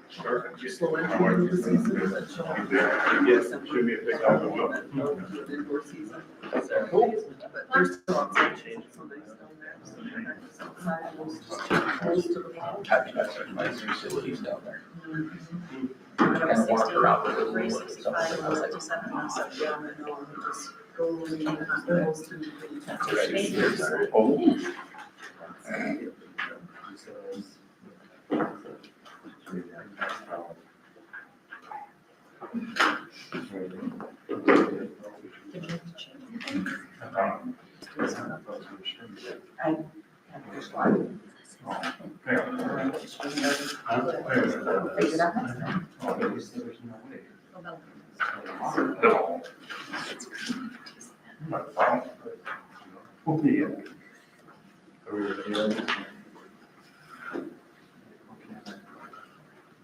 slow entry into the season, but she'll have Should be a big help as well. indoor season. But there's still lots of changes, so nice down there. So they practice outside, most to the ball. I've got some nice facilities down there. Kind of walk around with it. 365, 157, Yeah, I know, and just go and almost to the. Oh.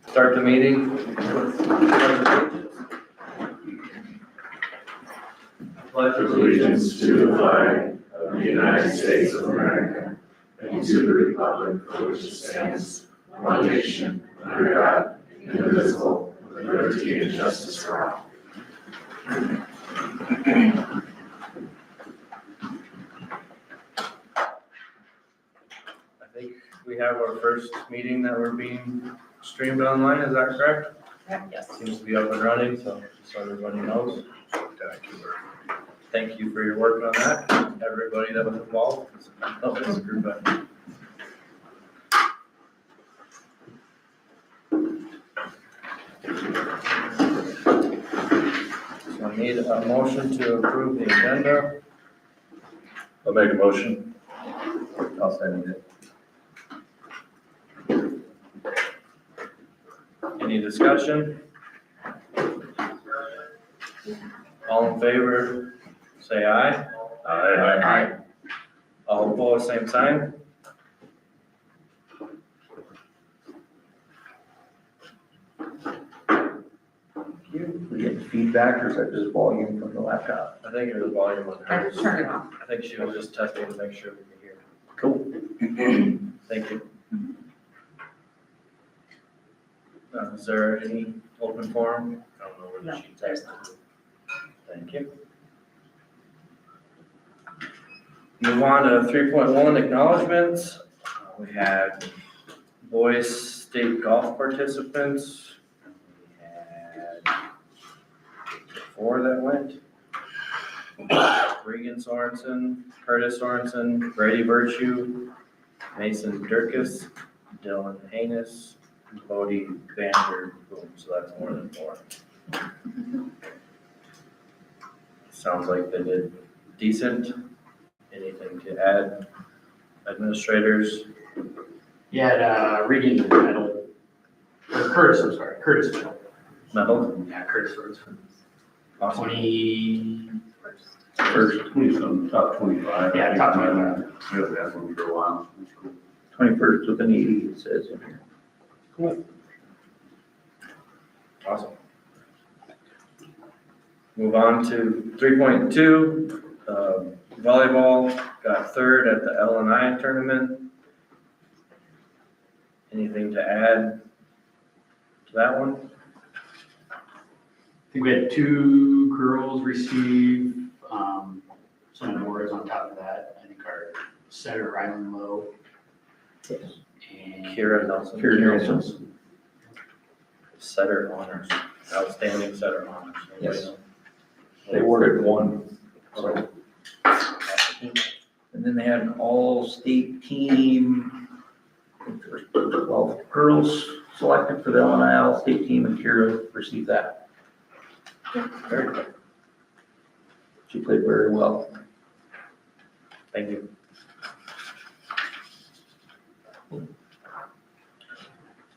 Start the meeting. Pledge Allegiance to the flag of the United States of America and to the republic for which it stands, one nation, under God, indivisible, with liberty and justice for all. I think we have our first meeting that we're being streamed online, is that correct? Yes. Seems to be up and running, so just so everybody knows. Thank you for your work on that, everybody that was involved. Oh, this group effort. So I need a motion to approve the agenda. I'll make a motion. I'll send it. Any discussion? All in favor, say aye. Aye. All opposed, same sign. We get feedback or is that just volume from the laptop? I think it was volume on hers. Turn it off. I think she was just testing to make sure we could hear. Cool. Thank you. Is there any open forum? I don't know where the No, sheet's there's at. not. Thank you. Move on to 3.1 acknowledgements. We had boys state golf participants. We had 4 that went. Regan Sorensen, Curtis Sorensen, Brady Virtue, Mason Durkis, Dylan Haynes, Bodie Vander Boom, so that's more than 4. Sounds like they did decent. Anything to add, administrators? Yeah, Regan medal, or Curtis, I'm sorry, Curtis medal. Medal? Yeah, Curtis was Awesome. 20, First, 20-some, top 25. Yeah, top 25. We haven't had one for a while. That's cool. 21st with an 80, it says in here. Awesome. Move on to 3.2, volleyball got 3rd at the L&I tournament. Anything to add to that one? I think we had 2 girls receive some awards on top of that. I think our setter, Rylan Lowe. And Kira Nelson. Kira Nelson. Setter honors, outstanding setter honors. Anybody Yes. know? They awarded 1. Okay. And then they had an all-state team. I think there were 12 girls selected for the L&I all-state team, and Kira received that. Very good. She played very well. Thank you.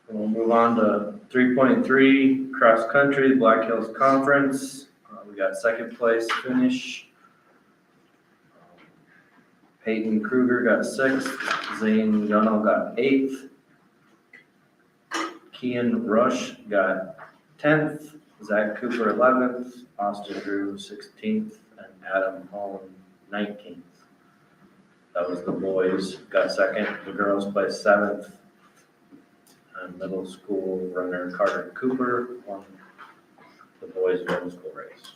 We'll move on to 3.3, cross country, Black Hills Conference. We got 2nd place finish. Peyton Kruger got 6th, Zane Gunnell got 8th. Kian Rush got 10th, Zach Cooper 11th, Austin Drew 16th, and Adam Holland 19th. That was the boys got 2nd, the girls placed 7th. And middle school runner Carter Cooper won the boys middle school race.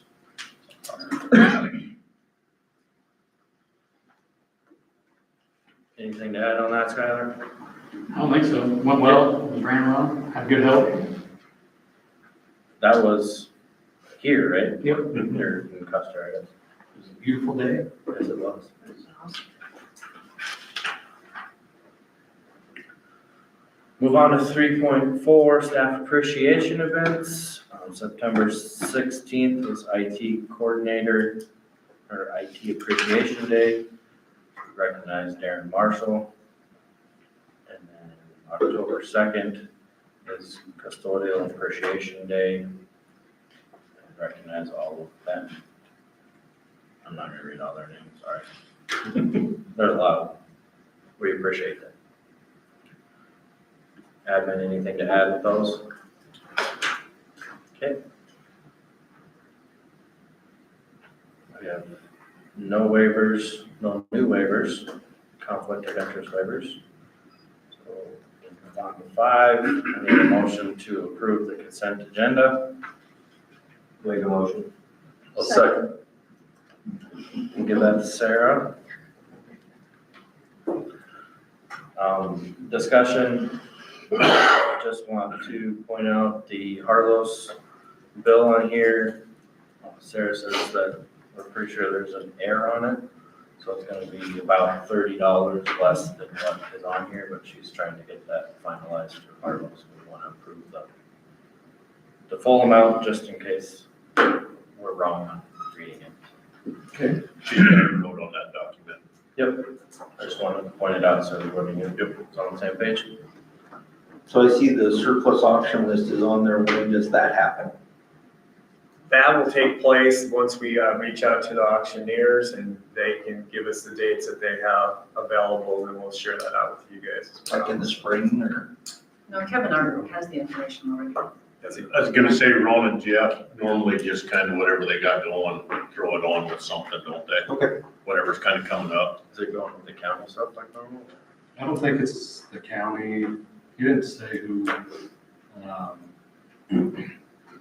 Anything to add on that, Skylar? I don't think so. Went well, ran well, had good help. That was here, right? Yep. Here in Custer, I guess. It was a beautiful day. Yes, it was. Move on to 3.4, staff appreciation events. September 16th was IT coordinator, or IT appreciation day. Recognize Darren Marshall. And then October 2nd is custodial appreciation day. Recognize all of them. I'm not gonna read all their names, sorry. There's a lot of them. We appreciate that. Admin, anything to add with those? Okay. We have no waivers, no new waivers, conflict of interest waivers. So, move on to 5, I need a motion to approve the consent agenda. Make a motion. I'll second. We'll give that to Sarah. Discussion, just want to point out the Harlos bill on here. Sarah says that we're pretty sure there's an error on it, so it's gonna be about $30 less than what is on here, but she's trying to get that finalized for Harlos. We wanna approve the full amount, just in case we're wrong on reading it. Okay. She's gonna note on that document. Yep, I just wanted to point it out so everybody knew it's on the same page. So I see the surplus auction list is on there. When does that happen? That will take place once we reach out to the auctioneers and they can give us the dates that they have available, and we'll share that out with you guys as well. Like in the spring or? No, Kevin already has the information already. I was gonna say, Ron and Jeff normally just kind of whatever they got going, throw it on with something, don't they? Okay. Whatever's kind of coming up. Is it going with the county stuff like normal? I don't think it's the county, he didn't say who,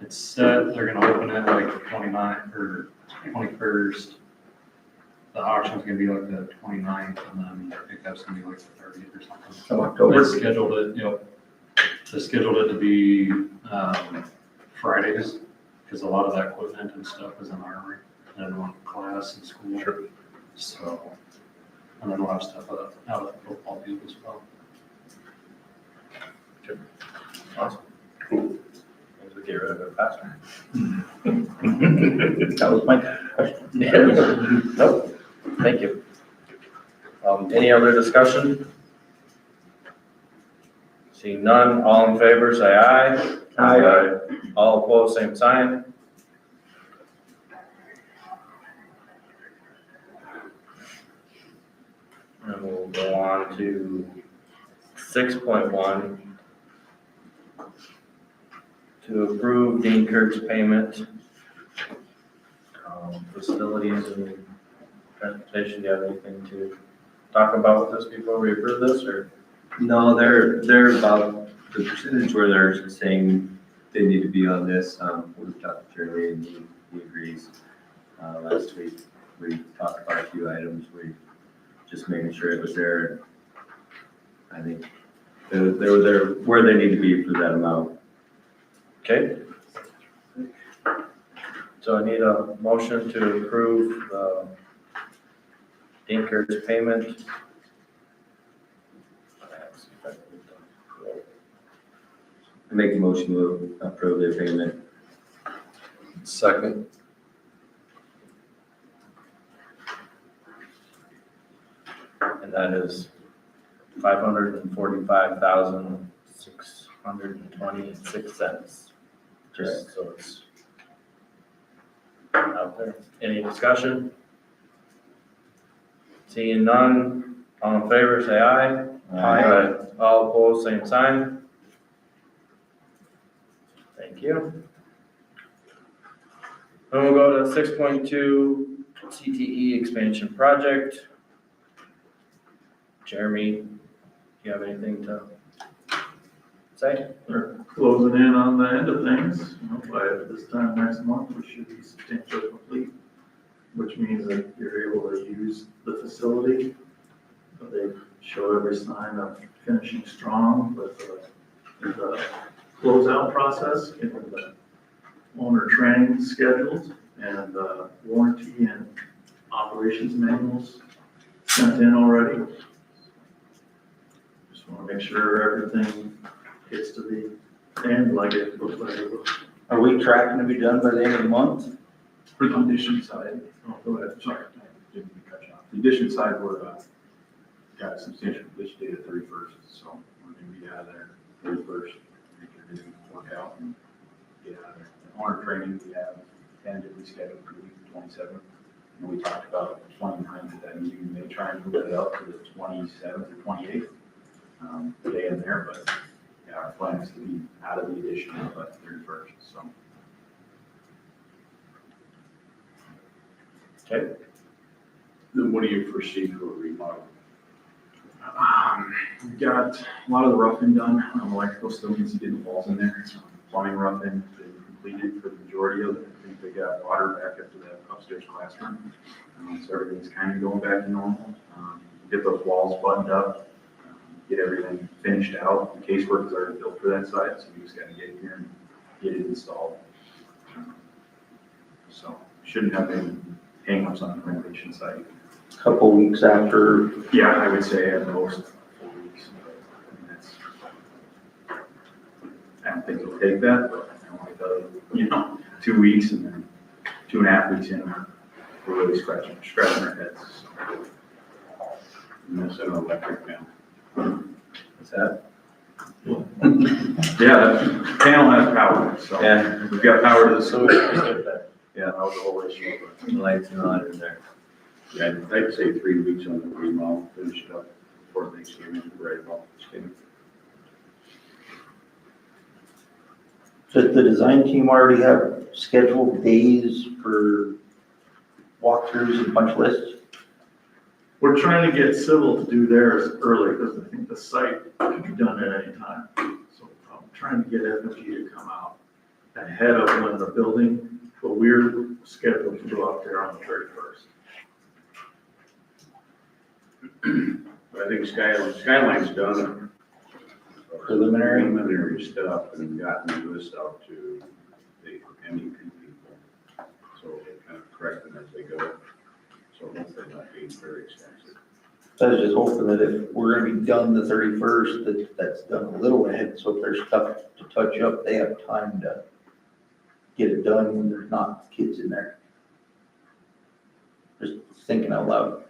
it's set, they're gonna open it like the 29th or 21st. The auction's gonna be like the 29th, and then I think that's gonna be like the 30th or something. Of October? They scheduled it, they scheduled it to be, Fridays, because a lot of that equipment and stuff is in armory, and one class in school. Sure. So, and then a lot of stuff out of the football field as well. Awesome. Cool. As we get rid of it faster. That was my question. Nope, thank you. Any other discussion? Seeing none, all in favor, say aye. Aye. All opposed, same sign. And we'll go on to 6.1. To approve Dean Kurt's payment. Facilities and transportation, do you have anything to talk about with this before we approve this, or? No, they're about the percentage where they're saying they need to be on this. We talked to Jeremy and he agrees. Last week, we talked about a few items. We just making sure it was there. I think they were there where they need to be for that amount. Okay. So I need a motion to approve the Dean Kurt's payment. I make the motion to approve their payment. Second. And that is $545,626. Just so it's out there. Any discussion? Seeing none, all in favor, say aye. Aye. All opposed, same sign. Thank you. Then we'll go to 6.2 CTE expansion project. Jeremy, do you have anything to say? We're closing in on the end of things, you know, by this time next month, we should be substantially complete, which means that you're able to use the facility. They show every sign of finishing strong with the closeout process, getting the owner training scheduled, and warranty and operations manuals sent in already. Just want to make sure everything gets to the end like it looks like it will. Are we tracking to be done by the end of the month? For the condition side, oh, go ahead, sorry, I didn't mean to cut you off. Condition side, we're, got a substantial completion date of 31st, so we're gonna be out of there 31st. Make everything work out and get out of there. The owner training, we have tentatively scheduled for the week of 27th. And we talked about 29th at that meeting, we may try and move it up to the 27th or 28th, day in there, but yeah, our plan is to be out of the addition by the 31st, so. Okay. Then what do you foresee for a remodel? We've got a lot of the roughing done, electrical still needs to get the walls in there. Plumbing roughing been completed for the majority of it. I think they got water back up to that upstairs classroom. So everything's kind of going back to normal. Get those walls buttoned up, get everything finished out. The casework is already built for that site, so we just got to get in here and get it installed. So shouldn't have any hang-ups on the renovation site. Couple weeks after, Yeah, I would say at most 4 weeks. That's, I don't think it'll take that, but I don't like 2 weeks and then 2.5 weeks in, we're really scratching our heads. And that's an electric panel. What's that? Yeah, the panel has power, so Yeah. we've got power to the So we should get that. Yeah, that was the whole issue. The lights are on in there. Yeah, I'd say 3 weeks on the remodel, finish it up before Thanksgiving, right about Thanksgiving. does the design team already have scheduled days for walkthroughs and punch lists? We're trying to get Civil to do theirs early, because I think the site can be done at any time. So I'm trying to get FMG to come out ahead of when the building, but we're scheduled to go out there on the 31st. I think Skyline's done. Preliminary stuff and gotten the list out to the MEP people. So they kind of correct them as they go. So hopefully not being very expensive. I was just hoping that if we're gonna be done the 31st, that's done a little ahead, so if there's stuff to touch up, they have time to get it done when there's not kids in there. Just thinking out loud.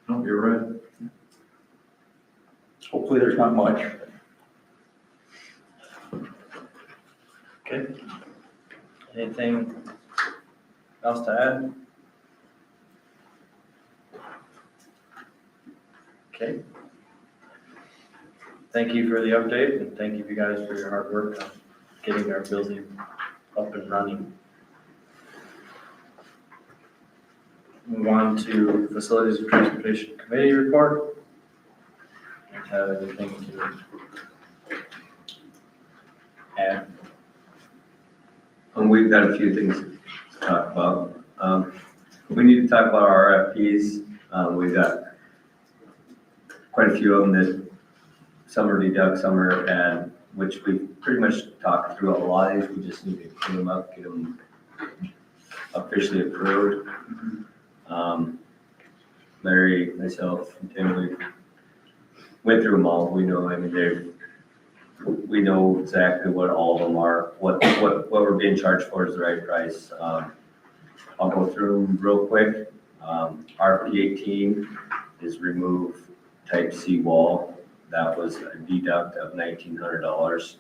No, you're right. Hopefully there's not much. Okay. Anything else to add? Okay. Thank you for the update, and thank you guys for your hard work on getting our building up and running. Move on to Facilities and Transportation Committee report. Have anything to add? We've got a few things to talk about. We need to talk about our RFPs. We've got quite a few of them that some are deduct, some are add, which we pretty much talked through a lot of these. We just need to clean them up, get them officially approved. Larry, myself, and Tim, we went through them all. We know, we know exactly what all of them are, what we're being charged for is the right price. I'll go through them real quick. RFP 18 is remove type C wall. That was a deduct of $1,900.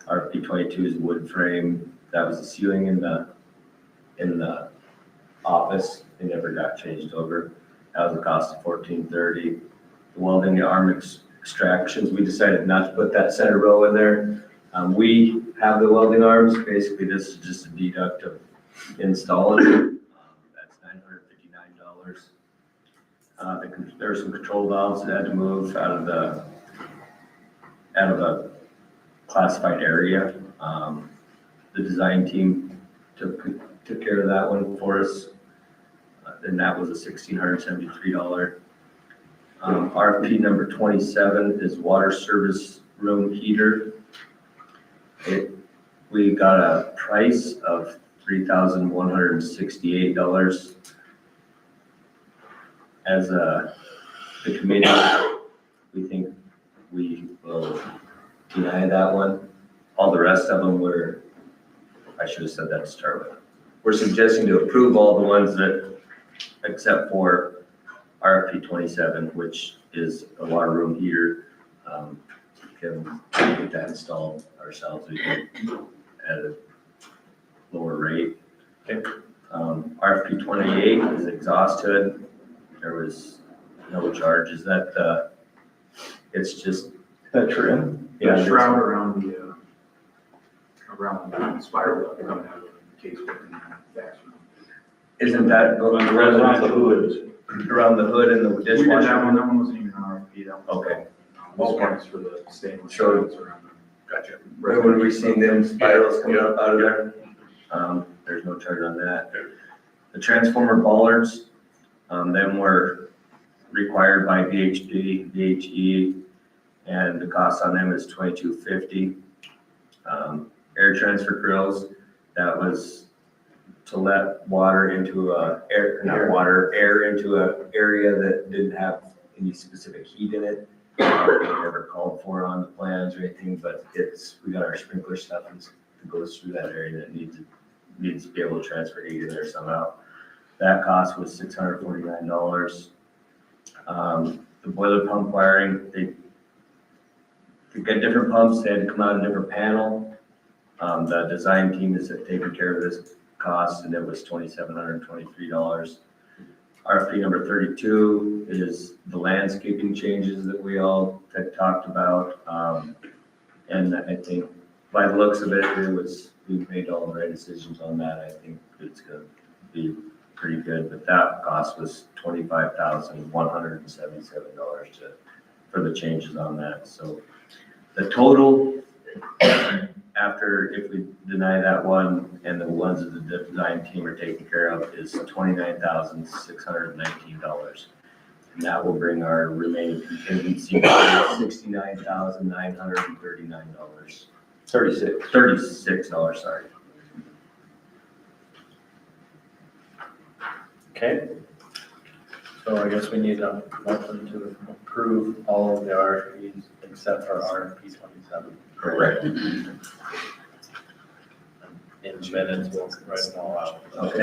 RFP 22 is wood frame. That was the ceiling in the office. It never got changed over. That was a cost of $1,430. The welding arm extractions, we decided not to put that center row in there. We have the welding arms. Basically, this is just a deduct of installing. That's $959. There were some control valves that had to move out of a classified area. The design team took care of that one for us. And that was a $1,673. RFP number 27 is water service room heater. We got a price of $3,168. As the committee, we think we will deny that one. All the rest of them I should have said that to start with. We're suggesting to approve all the ones that, except for RFP 27, which is a water room heater. Can get that installed ourselves at a lower rate. Okay. RFP 28 is exhaust hood. There was no charge. Is that, it's just. A trim? Yeah, The shroud around the spiral duct coming out of the case with the fastener. Isn't that Around the hood. around the hood and the We did that dishwasher? one wasn't even an RFP, that was. Okay. This one's for the stainless. So- shrouds around them. Gotcha. When we seen them spirals coming up out of there, there's no charge on that. The transformer bollards, them were required by VHB, VHE, and the cost on them is $22.50. Air transfer grills, that was to let water into air into an area that didn't have any specific heat in it. They never called for on the plans or anything, but we got our sprinkler stuff that goes through that area that needs to be able to transfer heat in there somehow. That cost was $649. The boiler pump wiring, they got different pumps, they had to come out a different panel. The design team is taking care of this cost, and it was $2,723. RFP number 32 is the landscaping changes that we all had talked about. And I think by the looks of it, we made all the right decisions on that. I think it's gonna be pretty good, but that cost was $25,177 for the changes on that. So the total, after, if we deny that one and the ones that the design team are taking care of, is $29,619. And that will bring our remaining contingency to $69,939. $36, sorry. Okay. So I guess we need a motion to approve all of the RFPs except for RFP 27. Correct. In minutes, we'll write them all out. Okay.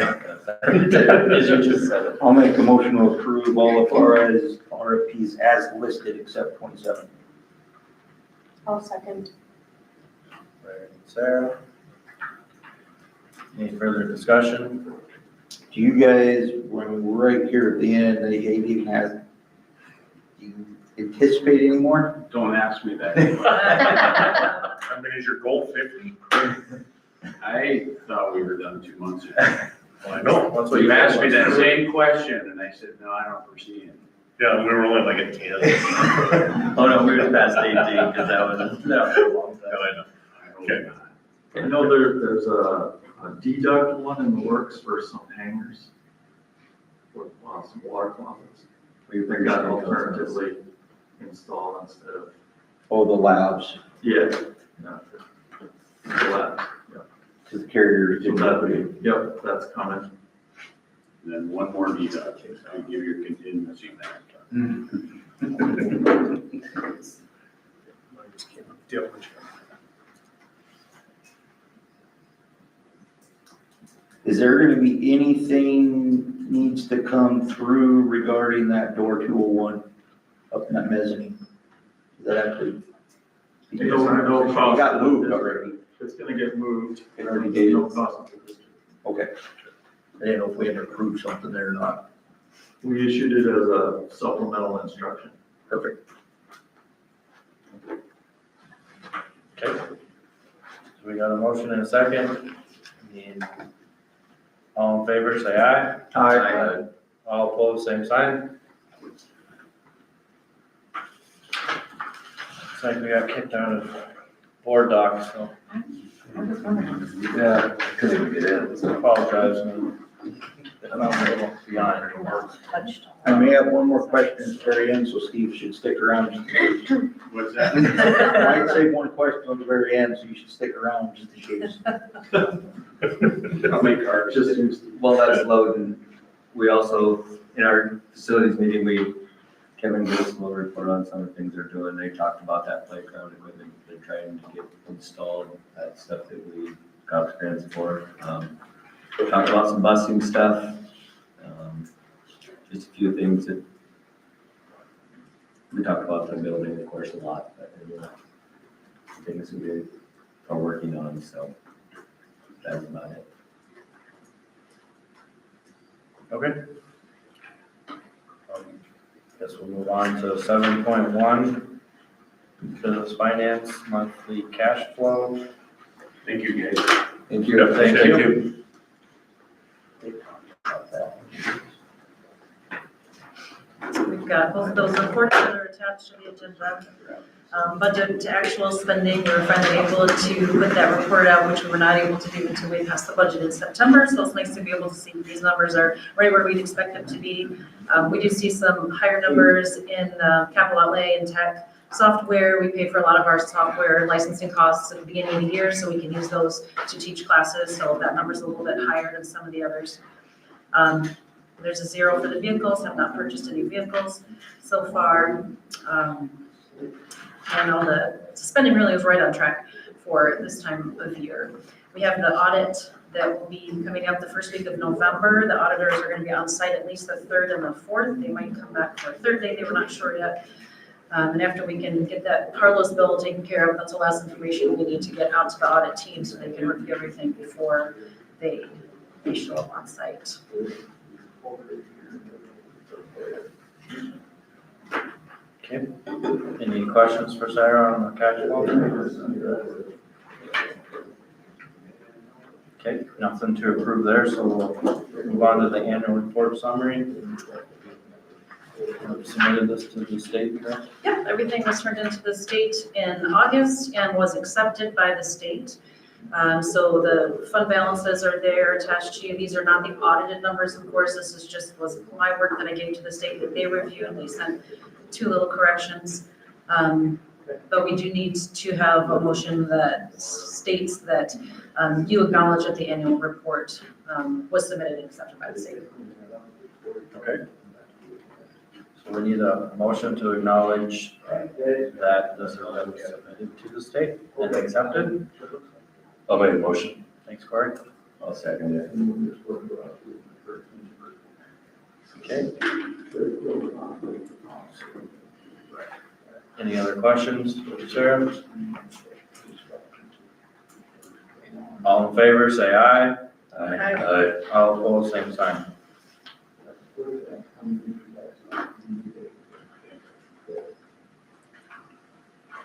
As you just said it. I'll make a motion to approve all of our RFPs as listed except 27. I'll second. Sarah? Any further discussion? Do you guys, when we're right here at the end, they even have, do you anticipate any more? Don't ask me that. How many is your goal, 50? I thought we were done 2 months ago. Well, I know, that's what You you asked me that same question, and I said, no, I don't foresee it. Yeah, we were only like at 10. Oh, no, we were past 18, because that was a long time. I know. I hope Okay. not. I know there's a deduct one in the works for some hangers. For some water closets. They got alternatively installed instead of, Oh, the labs, yeah. Flat, to the carrier. so yep, that's coming. And then one more deduct, so you give your contingency back. Is there gonna be anything needs to come through regarding that door 201 up in that mezzanine? Is that actually? No It cost. got moved already. It's gonna get moved. It already did. No cost to the district. Okay. I didn't know if we had to approve something there or not. We issued it as a supplemental instruction. Perfect. Okay. So we got a motion and a second. And all in favor, say aye. Aye. All opposed, same sign. Looks like we got kicked out of board docs, so Yeah, couldn't even get in. I apologize. I'm a little behind. I may have one more question at the very end, so Steve should stick around just in case. What's that? I might say one question at the very end, so you should stick around just in case. I'll make cards. Just use. While that's loading, we also, in our facilities meeting, Kevin gave us a little report on some of the things they're doing. They talked about that playground and what they're trying to get installed, that stuff that we got grants for. Talked about some busing stuff, just a few things that we talked about the building, of course, a lot, but things that we are working on, so that's about it. Okay. Guess we'll move on to 7.1, business finance, monthly cash flow. Thank you, guys. Thank you. Yep, thank you. We've got both of those reports that are attached to the agenda. Budget to actual spending, we were finally able to put that report out, which we were not able to do until we passed the budget in September. So it's nice to be able to see these numbers are right where we'd expect them to be. We do see some higher numbers in capital outlay and tech software. We pay for a lot of our software licensing costs at the beginning of the year, so we can use those to teach classes. So that number's a little bit higher than some of the others. There's a 0 for the vehicles, have not purchased any vehicles so far. And all the spending really is right on track for this time of year. We have the audit that will be coming up the first week of November. The auditors are going to be on site at least the 3rd and the 4th. They might come back for a 3rd day, they were not sure yet. And after we can get that Carlos bill taken care of, that's the last information we need to get out to the audit team so they can review everything before they show up on site. Okay. Any questions for Sarah on the cash flow? Okay, nothing to approve there, so we'll move on to the annual report summary. Submitted this to the state, correct? Yep, everything was turned into the state in August and was accepted by the state. So the fund balances are there attached to you. These are not the audited numbers, of course. This is just was my work that I gave to the state that they reviewed. They sent 2 little corrections. But we do need to have a motion that states that you acknowledge that the annual report was submitted and accepted by the state. Okay. So we need a motion to acknowledge that this has been submitted to the state and accepted. I'll make a motion. Thanks, Corey. I'll second it. Okay. Any other questions for Sarah? All in favor, say aye. Aye. All opposed, same sign.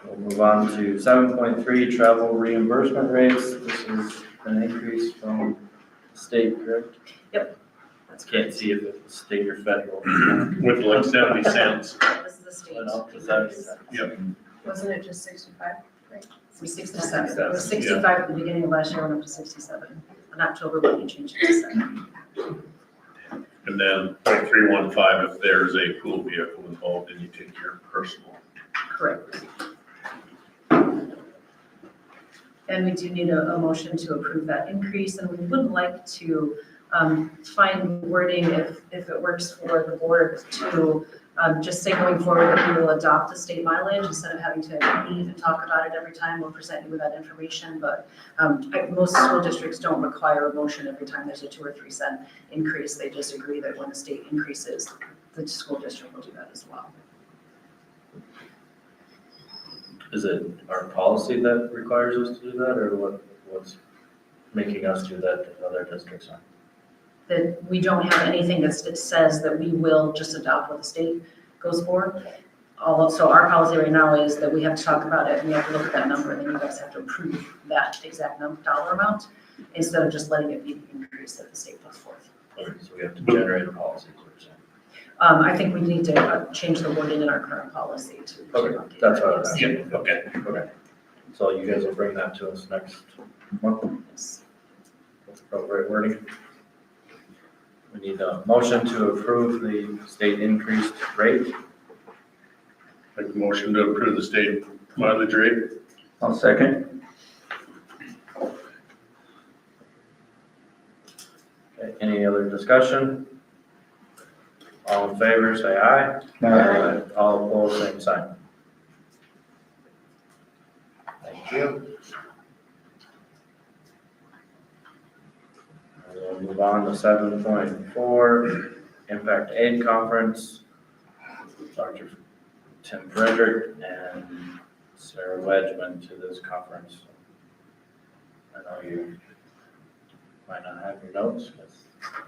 We'll move on to 7.3, travel reimbursement rates. This is an increase from the state, correct? Yep. Can't see if it was state or federal. With like 70 cents. This is the state. Went up to 70 cents. Yep. Wasn't it just 65? From 67. It was 65 at the beginning of last year, went up to 67. In October, when we changed it to 7. And then 0.315, if there's a pool vehicle involved, then you take your personal. Correct. And we do need a motion to approve that increase, and we would like to find wording if it works for the board to just say going forward that we will adopt the state mileage instead of having to meet and talk about it every time. We'll present you with that information, but most school districts don't require a motion every time there's a 2 or 3 cent increase. They just agree that when the state increases, the school district will do that as well. Is it our policy that requires us to do that, or what's making us do that if other districts aren't? That we don't have anything that says that we will just adopt what the state goes for. So our policy right now is that we have to talk about it, and we have to look at that number, and then you guys have to approve that exact dollar amount instead of just letting it be the increase that the state puts forth. Okay, so we have to generate a policy, is what you're saying. I think we need to change the wording in our current policy to. Okay, that's what I was Yeah, asking. okay. Okay. So you guys will bring that to us next month? With appropriate wording? We need a motion to approve the state increased rate. Make a motion to approve the state mileage rate. I'll second. Okay, any other discussion? All in favor, say aye. All opposed, same sign. Thank you. And we'll move on to 7.4, Impact Aid Conference. Dr. Tim Frederick and Sarah Wedgman to this conference. I know you might not have your notes because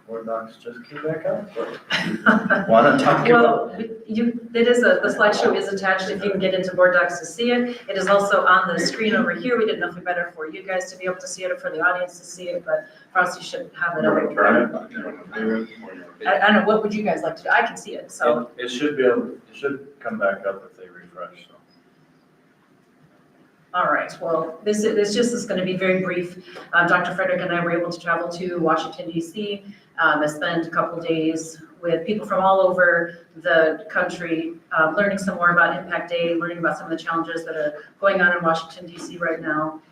Board Docs just came back up. Want to talk about? Well, the slideshow is attached if you can get into Board Docs to see it. It is also on the screen over here. We didn't know if it'd be better for you guys to be able to see it or for the audience to see it, but Frosty should have it. I don't know, what would you guys like to do? I can see it, so. It should be able, it should come back up if they refresh, so. All right, well, this just is going to be very brief. Dr. Frederick and I were able to travel to Washington DC. I spent a couple days with people from all over the country, learning some more about Impact Aid, learning about some of the challenges that are going on in Washington DC right now.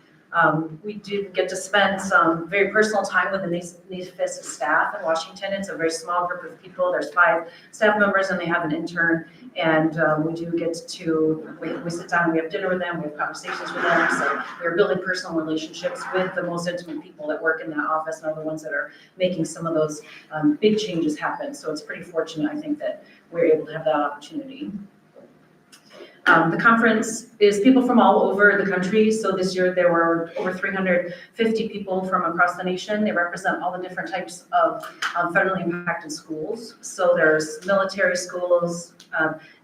We did get to spend some very personal time with the NEFIS staff in Washington. It's a very small group of people. There's 5 staff members and they have an intern. And we do get to, we sit down, we have dinner with them, we have conversations with them. So we're building personal relationships with the most intimate people that work in that office and are the ones that are making some of those big changes happen. So it's pretty fortunate, I think, that we're able to have that opportunity. The conference is people from all over the country. So this year there were over 350 people from across the nation. They represent all the different types of federally impacted schools. So there's military schools,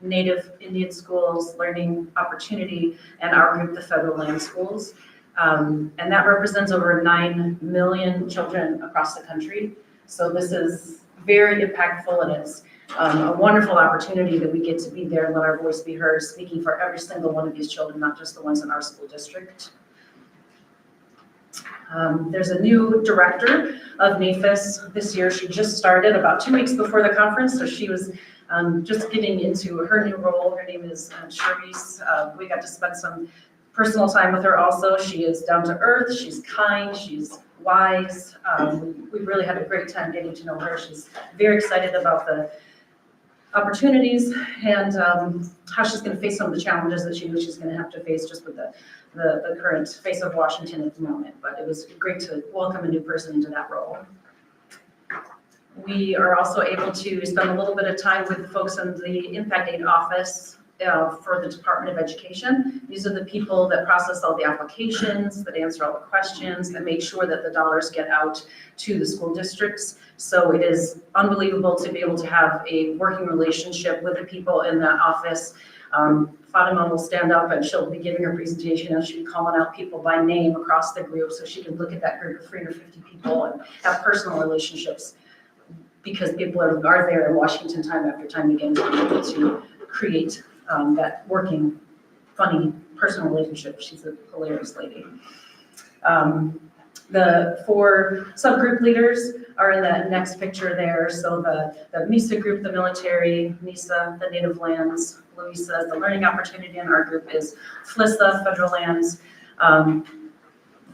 Native Indian schools, learning opportunity, and our group, the federal land schools. And that represents over 9 million children across the country. So this is very impactful, and it's a wonderful opportunity that we get to be there and let our voice be heard, speaking for every single one of these children, not just the ones in our school district. There's a new director of NEFIS this year. She just started about 2 weeks before the conference, so she was just getting into her new role. Her name is Charisse. We got to spend some personal time with her also. She is down to earth, she's kind, she's wise. We really had a great time getting to know her. She's very excited about the opportunities and how she's going to face some of the challenges that she knows she's going to have to face just with the current face of Washington at the moment. But it was great to welcome a new person into that role. We are also able to spend a little bit of time with the folks in the Impact Aid office for the Department of Education. These are the people that process all the applications, that answer all the questions, that make sure that the dollars get out to the school districts. So it is unbelievable to be able to have a working relationship with the people in that office. Fatima will stand up and she'll be giving her presentation and she'll be calling out people by name across the group so she can look at that group of 350 people and have personal relationships, because people are there in Washington time after time again to be able to create that working, funny, personal relationship. She's a hilarious lady. The 4 subgroup leaders are in that next picture there. So the MISA group, the military, NISA, the native lands, Louisa, the learning opportunity, and our group is FLISA, federal lands.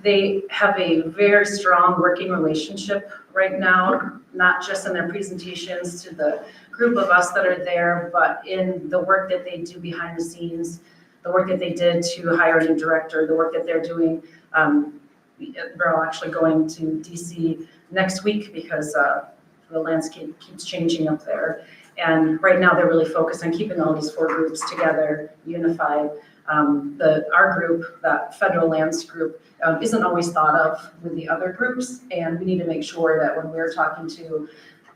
They have a very strong working relationship right now, not just in their presentations to the group of us that are there, but in the work that they do behind the scenes, the work that they did to hire a new director, the work that they're doing. We're all actually going to DC next week because the landscape keeps changing up there. And right now they're really focused on keeping all these 4 groups together, unified. Our group, that federal lands group, isn't always thought of with the other groups, and we need to make sure that when we're talking to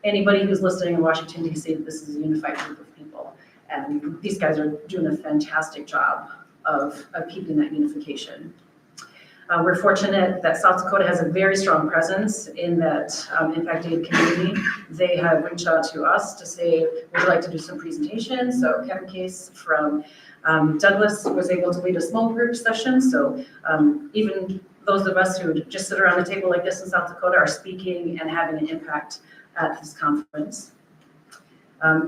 anybody who's listening in Washington DC, that this is a unified group of people. And these guys are doing a fantastic job of keeping that unification. We're fortunate that South Dakota has a very strong presence in that impact aid community. They have reached out to us to say, would you like to do some presentations? So Kevin Case from Douglas was able to lead a small group session. So even those of us who just sit around a table like this in South Dakota are speaking and having an impact at this conference.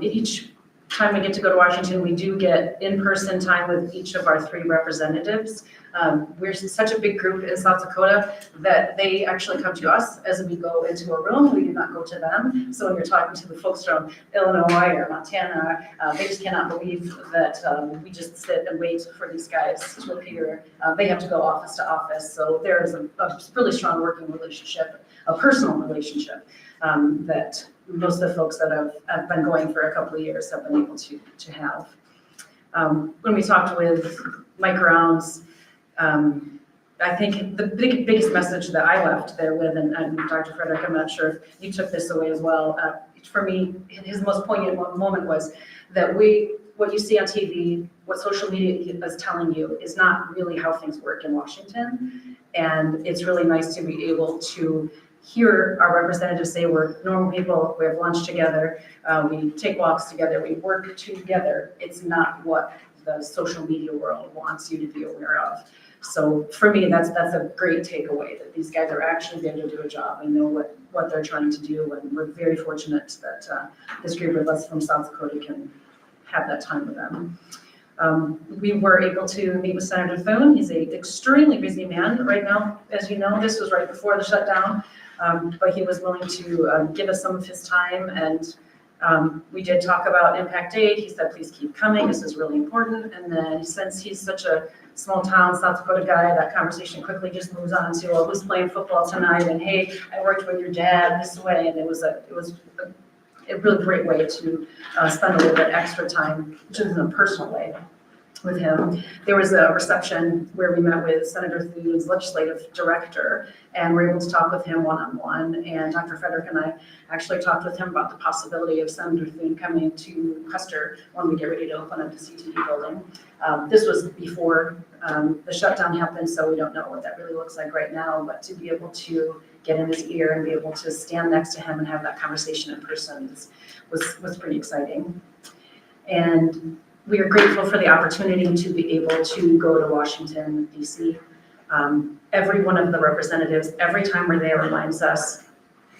Each time we get to go to Washington, we do get in-person time with each of our 3 representatives. We're such a big group in South Dakota that they actually come to us as we go into a room. We do not go to them. So when you're talking to the folks from Illinois or Montana, they just cannot believe that we just sit and wait for these guys to appear. They have to go office to office. So there is a really strong working relationship, a personal relationship that most of the folks that have been going for a couple of years have been able to have. When we talked with Mike Rounds, I think the biggest message that I left there with, and Dr. Frederick, I'm not sure if you took this away as well. For me, his most poignant moment was that what you see on TV, what social media is telling you is not really how things work in Washington. And it's really nice to be able to hear our representatives say we're normal people, we have lunch together, we take walks together, we work together. It's not what the social media world wants you to be aware of. So for me, that's a great takeaway, that these guys are actually there to do a job and know what they're trying to do. And we're very fortunate that this group of us from South Dakota can have that time with them. We were able to meet with Senator Thune. He's an extremely busy man right now. As you know, this was right before the shutdown, but he was willing to give us some of his time. And we did talk about impact aid. He said, please keep coming. This is really important. And then since he's such a small town South Dakota guy, that conversation quickly just moves on to, well, who's playing football tonight? And hey, I worked with your dad this way. And it was a really great way to spend a little bit extra time, just in a personal way, with him. There was a reception where we met with Senator Thune's legislative director, and we were able to talk with him one-on-one. And Dr. Frederick and I actually talked with him about the possibility of Senator Thune coming to Custer when we get ready to open up the CTE building. This was before the shutdown happened, so we don't know what that really looks like right now, but to be able to get in his ear and be able to stand next to him and have that conversation in person was pretty exciting. And we are grateful for the opportunity to be able to go to Washington, D.C. Every one of the representatives, every time we're there, reminds us,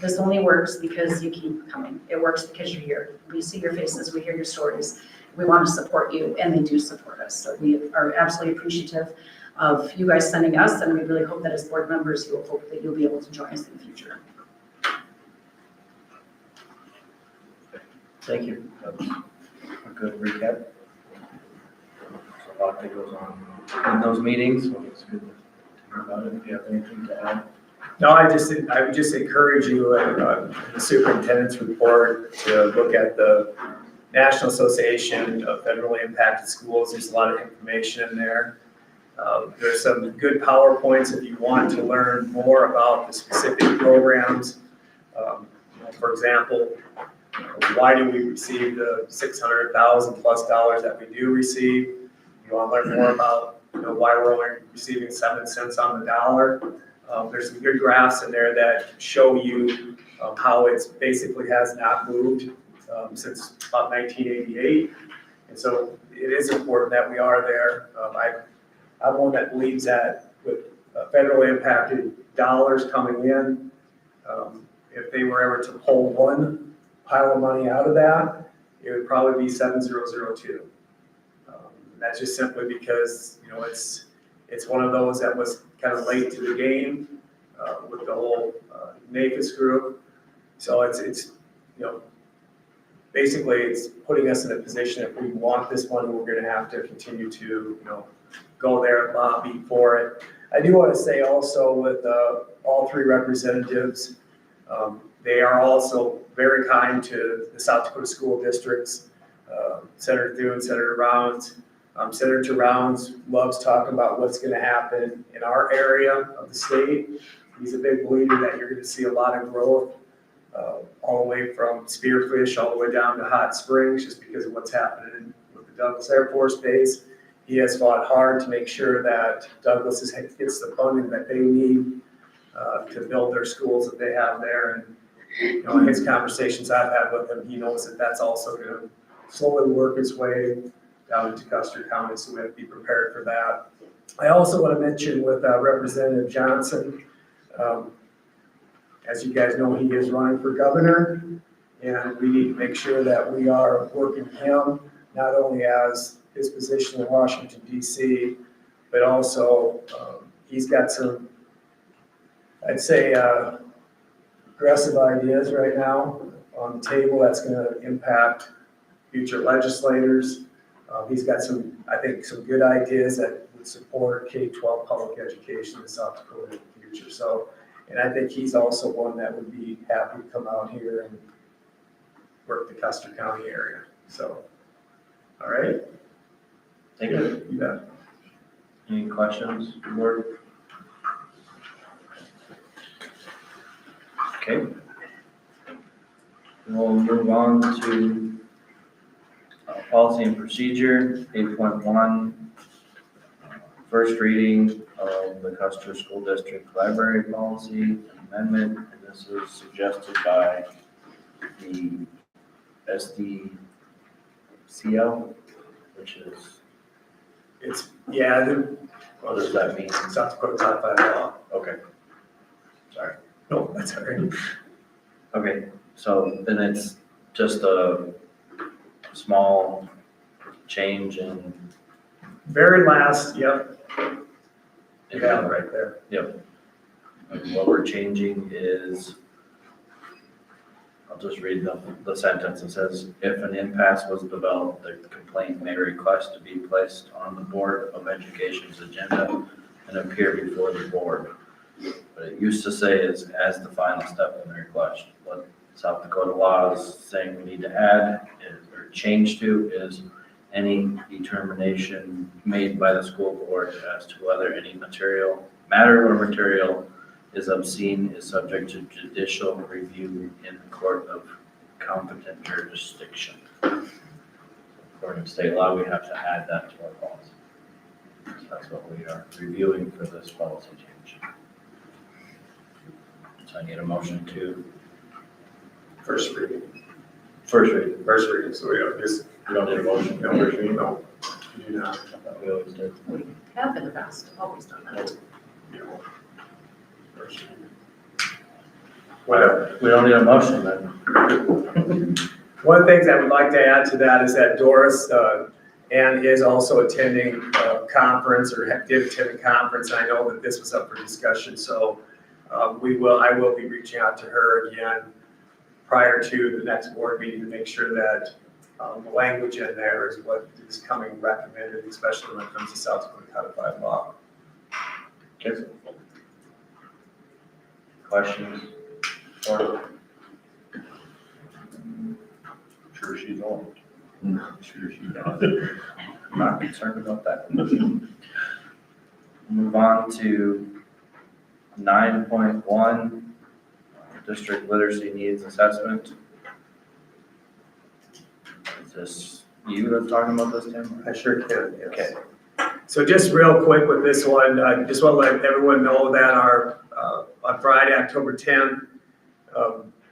this only works because you keep coming. It works because you're here. We see your faces, we hear your stories. We want to support you, and they do support us. So we are absolutely appreciative of you guys sending us, and we really hope that as board members, you'll hope that you'll be able to join us in the future. Thank you. That was a good recap. There's a lot that goes on in those meetings, so it's good to hear about it. If you have anything to add. No, I would just encourage you, the superintendent's report, to look at the National Association of Federally Impacted Schools. There's a lot of information in there. There's some good PowerPoints if you want to learn more about the specific programs. For example, why do we receive the $600,000 plus that we do receive? You want to learn more about why we're only receiving 7 cents on the dollar. There's some good graphs in there that show you how it basically has not moved since about 1988. And so it is important that we are there. I'm one that believes that with federally impacted dollars coming in, if they were ever to pull one pile of money out of that, it would probably be 7002. That's just simply because it's one of those that was kind of late to the game with the whole NAFIS group. So it's basically it's putting us in a position, if we want this money, we're going to have to continue to go there and lobby for it. I do want to say also with all 3 representatives, they are also very kind to the South Dakota school districts. Senator Thune, Senator Rounds. Senator Rounds loves talking about what's going to happen in our area of the state. He's a big believer that you're going to see a lot of growth all the way from Spearfish all the way down to Hot Springs, just because of what's happening with the Douglas Air Force Base He has fought hard to make sure that Douglas gets the funding that they need to build their schools that they have there. And, you know, in his conversations I've had with him, he knows that that's also going to slowly work its way down into Custer County, so we have to be prepared for that. I also want to mention with Representative Johnson, as you guys know, he is running for governor, and we need to make sure that we are working him, not only as his position in Washington DC, but also he's got some, I'd say, aggressive ideas right now on the table that's going to impact future legislators. He's got some, I think, some good ideas that would support K-12 public education in South Dakota in the future. So, and I think he's also one that would be happy to come out here and work the Custer County area. So, all right. Thank you. You bet. Any questions, board? Okay. We'll move on to policy and procedure, 8.1. First reading of the Custer School District Library Policy Amendment, and this is suggested by the SDCL, which is, It's, what does that mean? South Dakota Codified Law. Okay. Sorry. No, that's all right. Okay, so then it's just a small change in. Very last, yep. You have it right there. And what we're changing is, I'll just read the sentence. It says, if an impasse was developed, the complaint may request to be placed on the Board of Education's agenda and appear before the board. But it used to say is as the final step in the request. What South Dakota law is saying we need to add or change to is any determination made by the school board as to whether any matter or material is obscene is subject to judicial review in the court of competent jurisdiction. According to state law, we have to add that to our policy. So that's what we are reviewing for this policy change. So I need a motion to. First reading, So we don't need a motion. no, first reading, no. You do not. I thought we always did. We have in the past, always done that. First reading. Whatever. We don't need a motion then. One of the things I would like to add to that is that Doris Ann is also attending a conference, or did attend a conference, and I know that this was up for discussion, so I will be reaching out to her again prior to the next board meeting to make sure that the language in there is what is coming recommended, especially when it comes to South Dakota Codified Law. Okay. Questions? Or? Sure she don't. Sure she does. I'm not concerned about that. Move on to 9.1, District Literacy Needs Assessment. Is this you that's talking about this, Tim? I sure can, yes. Okay. So just real quick with this one, I just want to let everyone know that on Friday, October 10th,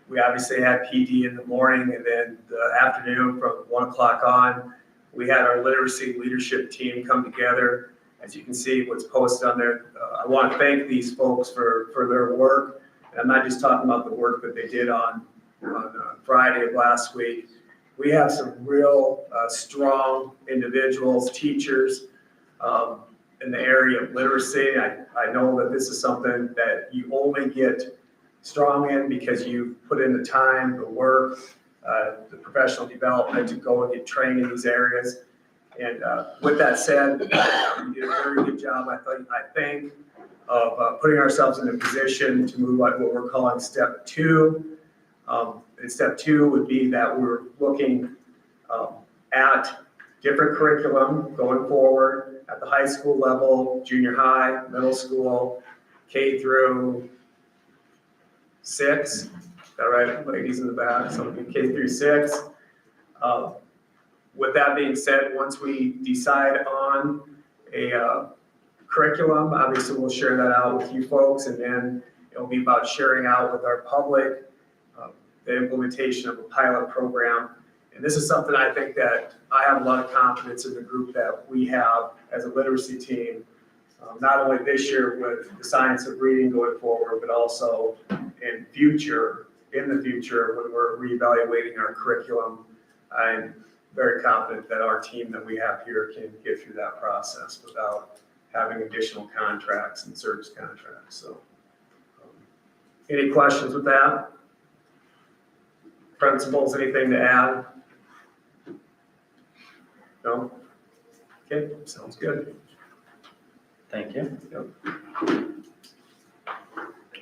we obviously had PD in the morning, and then the afternoon from 1 o'clock on, we had our literacy leadership team come together. As you can see, what's posted on there, I want to thank these folks for their work. And I'm not just talking about the work that they did on Friday of last week. We have some real strong individuals, teachers in the area of literacy. I know that this is something that you only get strong in because you put in the time, the work, the professional development to go and get trained in these areas. And with that said, we did a very good job, I think, of putting ourselves in a position to move on what we're calling step 2. And step 2 would be that we're looking at different curriculum going forward at the high school level, junior high, middle school, K through 6. Is that right, ladies in the back? So K through 6. With that being said, once we decide on a curriculum, obviously we'll share that out with you folks, and then it'll be about sharing out with our public the implementation of a pilot program. And this is something I think that I have a lot of confidence in the group that we have as a literacy team, not only this year with the science of reading going forward, but also in the future when we're reevaluating our curriculum. I'm very confident that our team that we have here can get through that process without having additional contracts and service contracts. So, any questions with that? Principals, anything to add? No? Okay, sounds good. Thank you.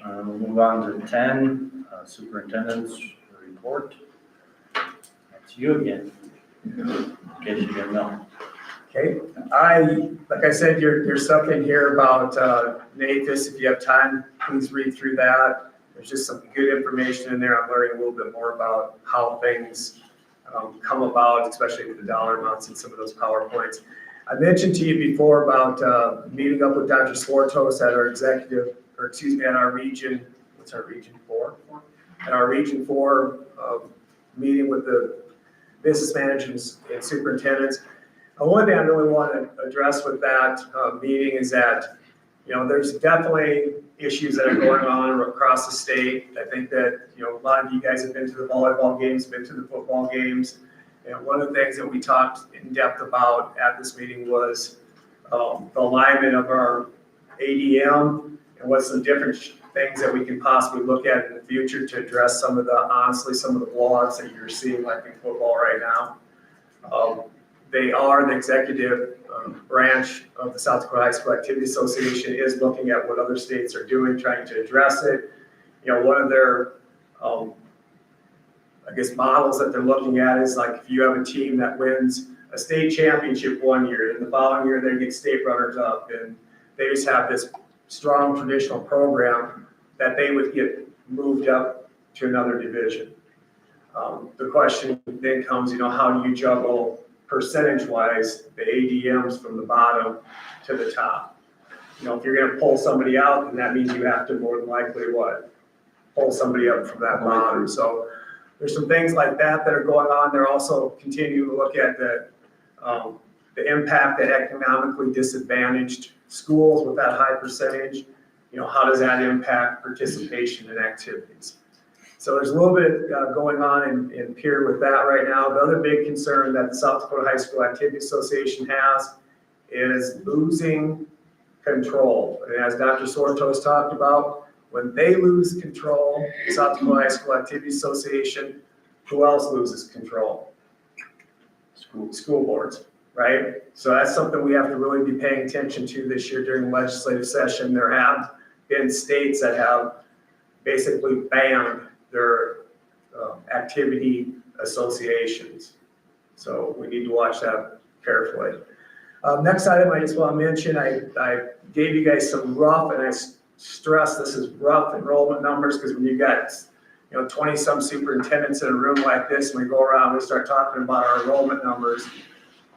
We'll move on to 10, superintendent's report. That's you again, in case you didn't know. Okay, like I said, there's stuff in here about NATIS. If you have time, please read through that. There's just some good information in there. I'm learning a little bit more about how things come about, especially with the dollar amounts and some of those PowerPoints. I mentioned to you before about meeting up with Dr. Swartos at our at our region, what's our region 4? At our region 4 meeting with the business managers and superintendents. One thing I really want to address with that meeting is that, there's definitely issues that are going on across the state. I think that, a lot of you guys have been to the volleyball games, been to the football games. And one of the things that we talked in depth about at this meeting was the alignment of our ADM and what's some different things that we can possibly look at in the future to address some of the blowouts that you're seeing like in football right now. They are the executive branch of the South Dakota High School Activity Association is looking at what other states are doing, trying to address it. One of their, models that they're looking at is like if you have a team that wins a state championship one year, and the following year they get state runners up, and they just have this strong traditional program that they would get moved up to another division. The question then comes, how do you juggle percentage-wise the ADMs from the bottom to the top? If you're going to pull somebody out, then that means you have to more than likely pull somebody up from that bottom. So there's some things like that are going on. They're also continuing to look at the impact that economically disadvantaged schools with that high percentage. How does that impact participation in activities? So there's a little bit going on in peer with that right now. The other big concern that the South Dakota High School Activity Association has is losing control. And as Dr. Sortos talked about, when they lose control, the South Dakota High School Activity Association, who else loses control? School boards, right? So that's something we have to really be paying attention to this year during the legislative session. There have been states that have basically banned their activity associations. So we need to watch that carefully. Next item I just want to mention, I gave you guys some rough, and I stress this is rough enrollment numbers, because when you got 20 some superintendents in a room like this, and we go around and we start talking about our enrollment numbers,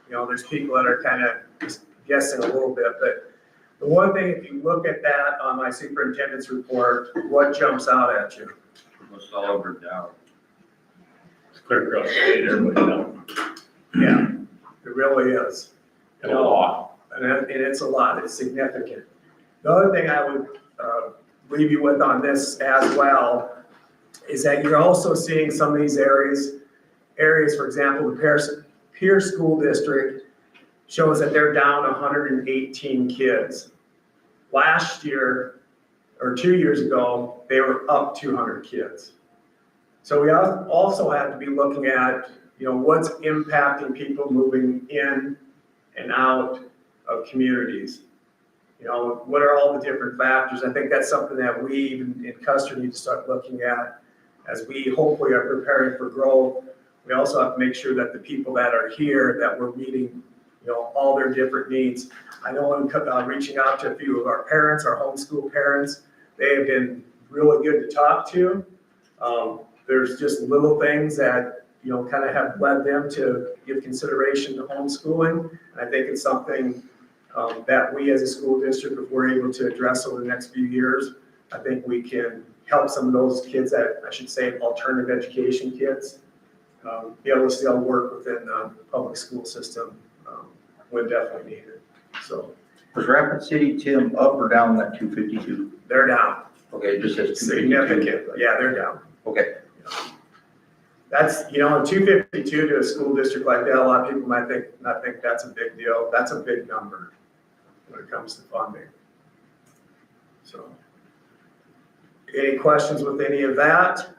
there's people that are kind of just guessing a little bit. But the one thing, if you look at that on my superintendent's report, what jumps out at you? Almost all over down. It's clear across the state, everybody knows. Yeah, it really is. And a lot. And it's a lot, it's significant. The other thing I would leave you with on this as well is that you're also seeing some of these areas, for example, the Pierre School District shows that they're down 118 kids. Last year, or 2 years ago, they were up 200 kids. So we also have to be looking at, what's impacting people moving in and out of communities. What are all the different factors? I think that's something that we even in Custer need to start looking at as we hopefully are preparing for growth. We also have to make sure that the people that are here, that we're meeting, all their different needs. I know in reaching out to a few of our parents, our homeschool parents, they have been really good to talk to. There's just little things that, kind of have led them to give consideration to homeschooling. And I think it's something that we as a school district, if we're able to address over the next few years, I think we can help some of those kids that, I should say, alternative education kids, be able to still work within the public school system when definitely needed. So Was Rapid City, Tim, up or down that 252? they're down. Okay, it just says 252. Significant, yeah, they're down. Okay. That's, you know, 252 to a school district like that, a lot of people might not think that's a big deal. That's a big number when it comes to funding. So, any questions with any of that?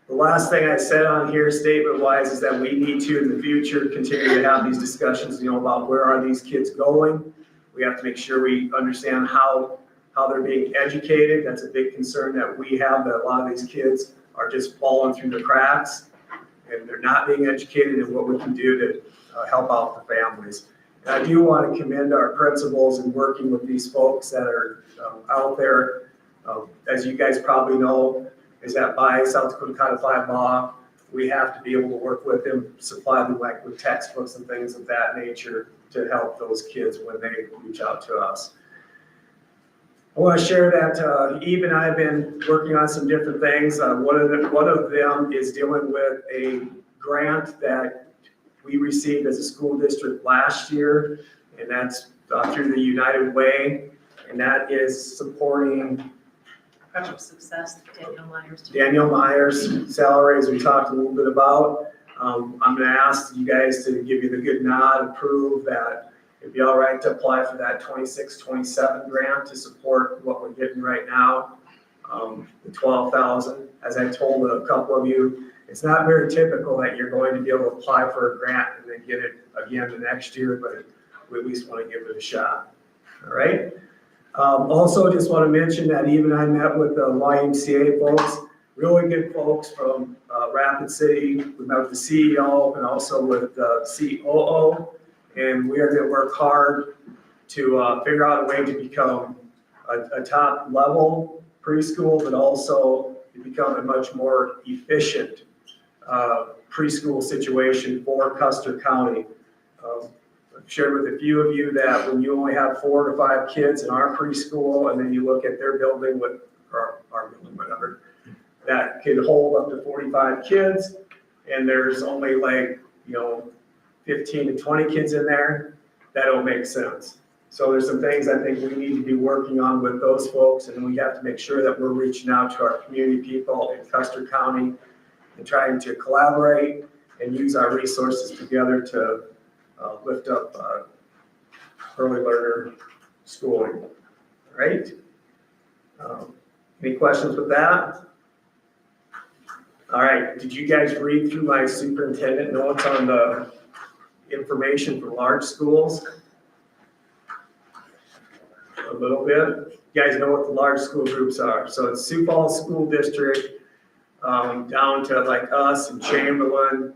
The last thing I said on here statement-wise is that we need to, in the future, continue to have these discussions, you know, about where are these kids going. We have to make sure we understand how they're being educated. That's a big concern that we have, that a lot of these kids are just falling through the cracks and they're not being educated, and what we can do to help out the families. And I do want to commend our principals in working with these folks that are out there. As you guys probably know, is that by South Dakota Codified Law, we have to be able to work with them, supply them like with textbooks and things of that nature to help those kids when they reach out to us. I want to share that Eve and I have been working on some different things. One of them is dealing with a grant that we received as a school district last year, and that's through the United Way, and that is supporting Project Success, Daniel Myers. Daniel Myers' salary, as we talked a little bit about. I'm going to ask you guys to give you the good nod, approve that it'd be all right to apply for that 26-27 grant to support what we're getting right now, the 12,000. As I told a couple of you, it's not very typical that you're going to be able to apply for a grant and then get it again the next year, but we at least want to give it a shot. All right. Also, just want to mention that even I met with the YMCA folks, really good folks from Rapid City. We met with the CEO and also with the COO, and we are going to work hard to figure out a way to become a top level preschool, but also to become a much more efficient preschool situation for Custer County. I've shared with a few of you that when you only have 4 to 5 kids in our preschool, and then you look at their building with, or our building, whatever, that can hold up to 45 kids, and there's only like, 15 to 20 kids in there, that don't make sense. So there's some things I think we need to be working on with those folks, and we have to make sure that we're reaching out to our community people in Custer County and trying to collaborate and use our resources together to lift up early learner schooling. All right? Any questions with that? All right, did you guys read through my superintendent notes on the information for large schools? A little bit. You guys know what the large school groups are. So it's Sioux Falls School District, down to like us and Chamberlain,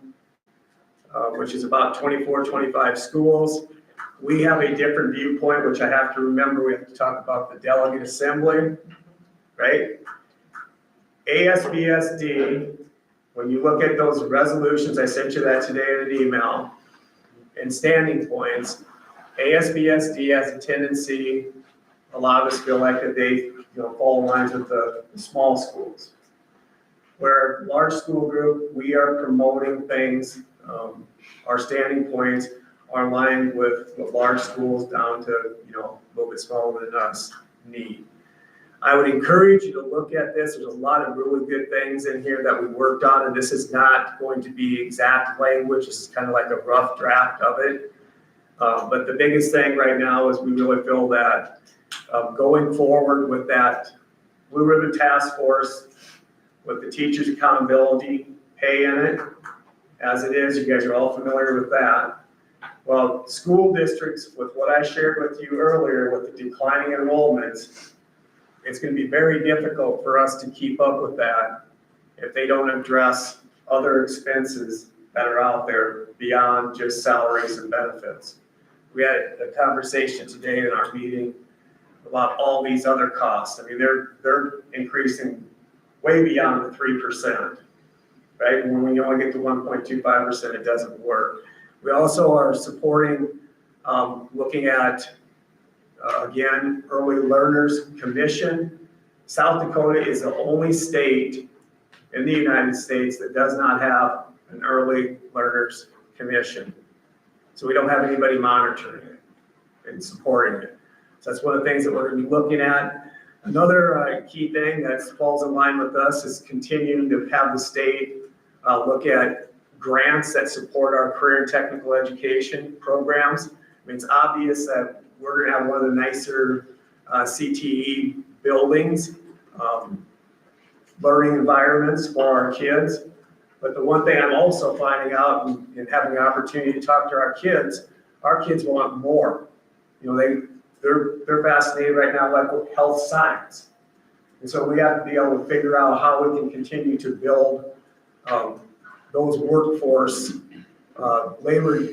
which is about 24, 25 schools. We have a different viewpoint, which I have to remember. We have to talk about the delegate assembly, right? ASBSD, when you look at those resolutions, I sent you that today in an email, and standing points, ASBSD has a tendency, a lot of us feel like that they fall in lines with the small schools. Where large school group, we are promoting things, our standing points are aligned with what large schools down to, a little bit smaller than us need. I would encourage you to look at this. There's a lot of really good things in here that we worked on, and this is not going to be exact language. This is kind of like a rough draft of it. But the biggest thing right now is we really feel that going forward with that Blue Ribbon Task Force, with the teachers' accountability pay in it, as it is, you guys are all familiar with that. Well, school districts, with what I shared with you earlier with the declining enrollments, it's going to be very difficult for us to keep up with that if they don't address other expenses that are out there beyond just salaries and benefits. We had a conversation today in our meeting about all these other costs. I mean, they're increasing way beyond the 3%, right? And when you only get to 1.25%, it doesn't work. We also are supporting, looking at, again, Early Learners Commission. South Dakota is the only state in the United States that does not have an Early Learners Commission. So we don't have anybody monitoring it and supporting it. So that's one of the things that we're going to be looking at. Another key thing that falls in line with us is continuing to have the state look at grants that support our career and technical education programs. I mean, it's obvious that we're gonna have one of the nicer CTE buildings, learning environments for our kids. But the one thing I'm also finding out and having the opportunity to talk to our kids want more. You know, they're fascinated right now, like with health science. And so we have to be able to figure out how we can continue to build those workforce labor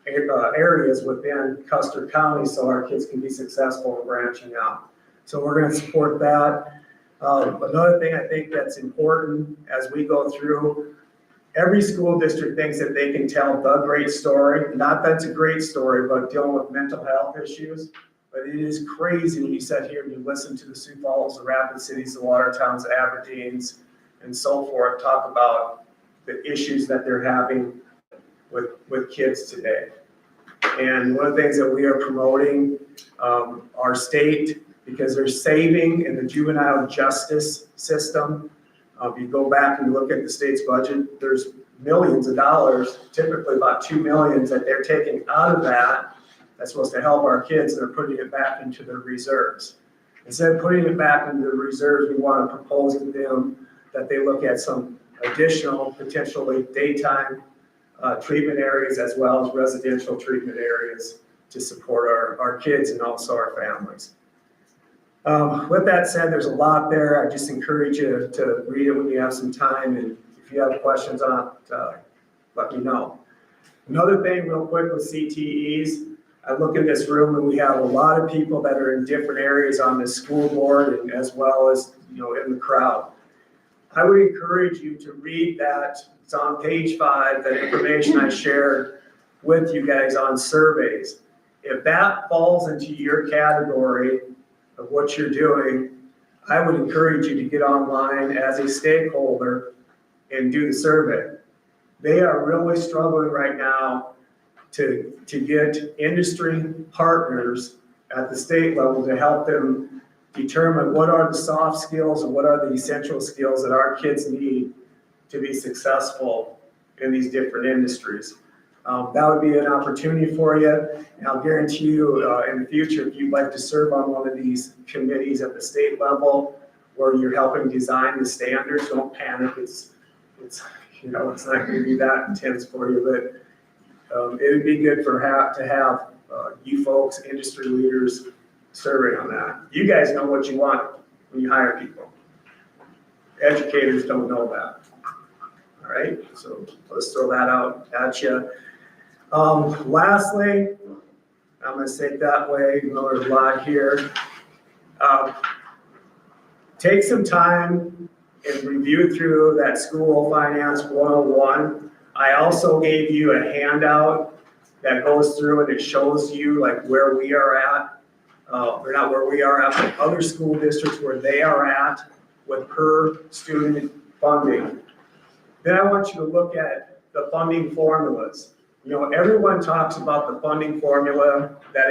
areas within Custer County so our kids can be successful in branching out. So we're going to support that. Another thing I think that's important as we go through, every school district thinks that they can tell the great story. Not that it's a great story, but dealing with mental health issues. But it is crazy when you sit here and you listen to the Sioux Falls, the Rapid Cities, the Watertowns, the Aberdeens, and so forth, talk about the issues that they're having with kids today. And one of the things that we are promoting, our state, because they're saving in the juvenile justice system. If you go back and look at the state's budget, there's millions of dollars, typically about $2 million that they're taking out of that. That's supposed to help our kids, and they're putting it back into their reserves. Instead of putting it back into the reserves, we want to propose to them that they look at some additional, potentially daytime treatment areas as well as residential treatment areas to support our kids and also our families. With that said, there's a lot there. I just encourage you to read it when you have some time, and if you have questions on it, let me know. Another thing real quick with CTEs, I look in this room and we have a lot of people that are in different areas on the school board and as well as, you know, in the crowd. I would encourage you to read that. It's on page 5, that information I shared with you guys on surveys. If that falls into your category of what you're doing, I would encourage you to get online as a stakeholder and do the survey. They are really struggling right now to get industry partners at the state level to help them determine what are the soft skills and what are the essential skills that our kids need to be successful in these different industries. That would be an opportunity for you. And I'll guarantee you in the future, if you'd like to serve on one of these committees at the state level where you're helping design the standards, don't panic. It's you know, it's not going to be that intense for you, but it would be good to have you folks, industry leaders, serving on that. You guys know what you want when you hire people. Educators don't know that. All right, so let's throw that out at you. Lastly, I'm going to say it that way, even though there's a lot here. Take some time and review through that School Finance 101. I also gave you a handout that goes through and it shows you like where we are at, or not where we are at, but other school districts where they are at with per student funding. Then I want you to look at the funding formulas. You know, everyone talks about the funding formula that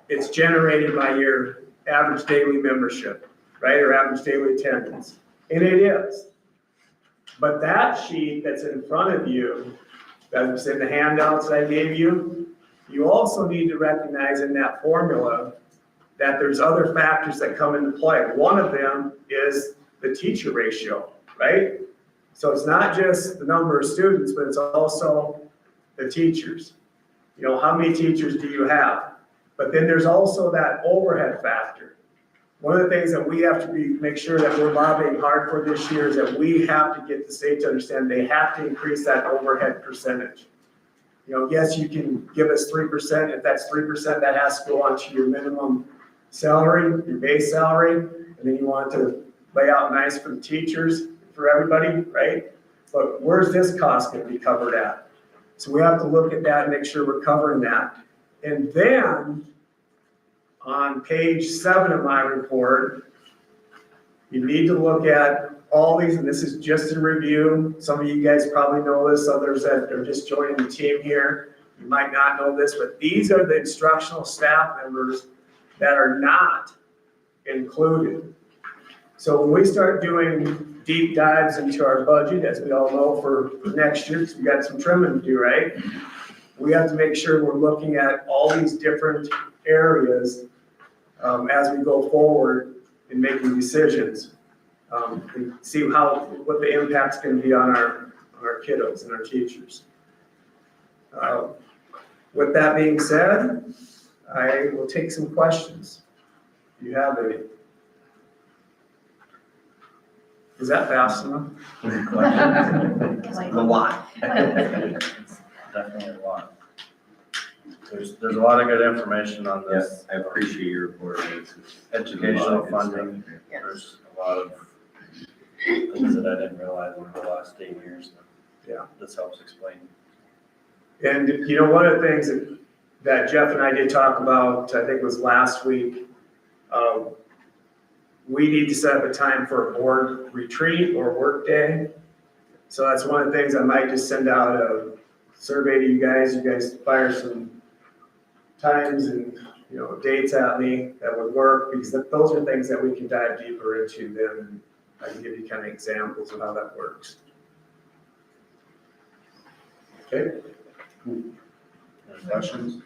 it's generated by your average daily membership, right, or average daily attendance, and it is. But that sheet that's in front of you, that's in the handouts I gave you, you also need to recognize in that formula that there's other factors that come into play. One of them is the teacher ratio, right? So it's not just the number of students, but it's also the teachers. You know, how many teachers do you have? But then there's also that overhead factor. One of the things that we have to make sure that we're lobbying hard for this year is that we have to get the state to understand they have to increase that overhead percentage. You know, yes, you can give us 3%. If that's 3%, that has to go onto your minimum salary, your base salary, and then you want to lay out nice for the teachers, for everybody, right? But where's this cost going to be covered at? So we have to look at that and make sure we're covering that. And then, on page 7 of my report, you need to look at all these, and this is just in review. Some of you guys probably know this, others that are just joining the team here, you might not know this, but these are the instructional staff members that are not included. So when we start doing deep dives into our budget, as we all know for next year, because we got some trimming to do, right? We have to make sure we're looking at all these different areas as we go forward in making decisions. And see what the impact's gonna be on our kiddos and our teachers. With that being said, I will take some questions. Do you have any? Is that fast enough? A lot. Definitely a lot. There's a lot of good information on this. Yes, I appreciate your report. Educational funding, there's a lot of things that I didn't realize over the last 8 years. Yeah. This helps explain. And you know, one of the things that Jeff and I did talk about, I think it was last week, we need to set up a time for a board retreat or work day. So that's one of the things I might just send out a survey to you guys fire some times and, you know, dates at me that would work, because those are things that we can dive deeper into then, and I can give you kind of examples of how that works. Okay? Any questions?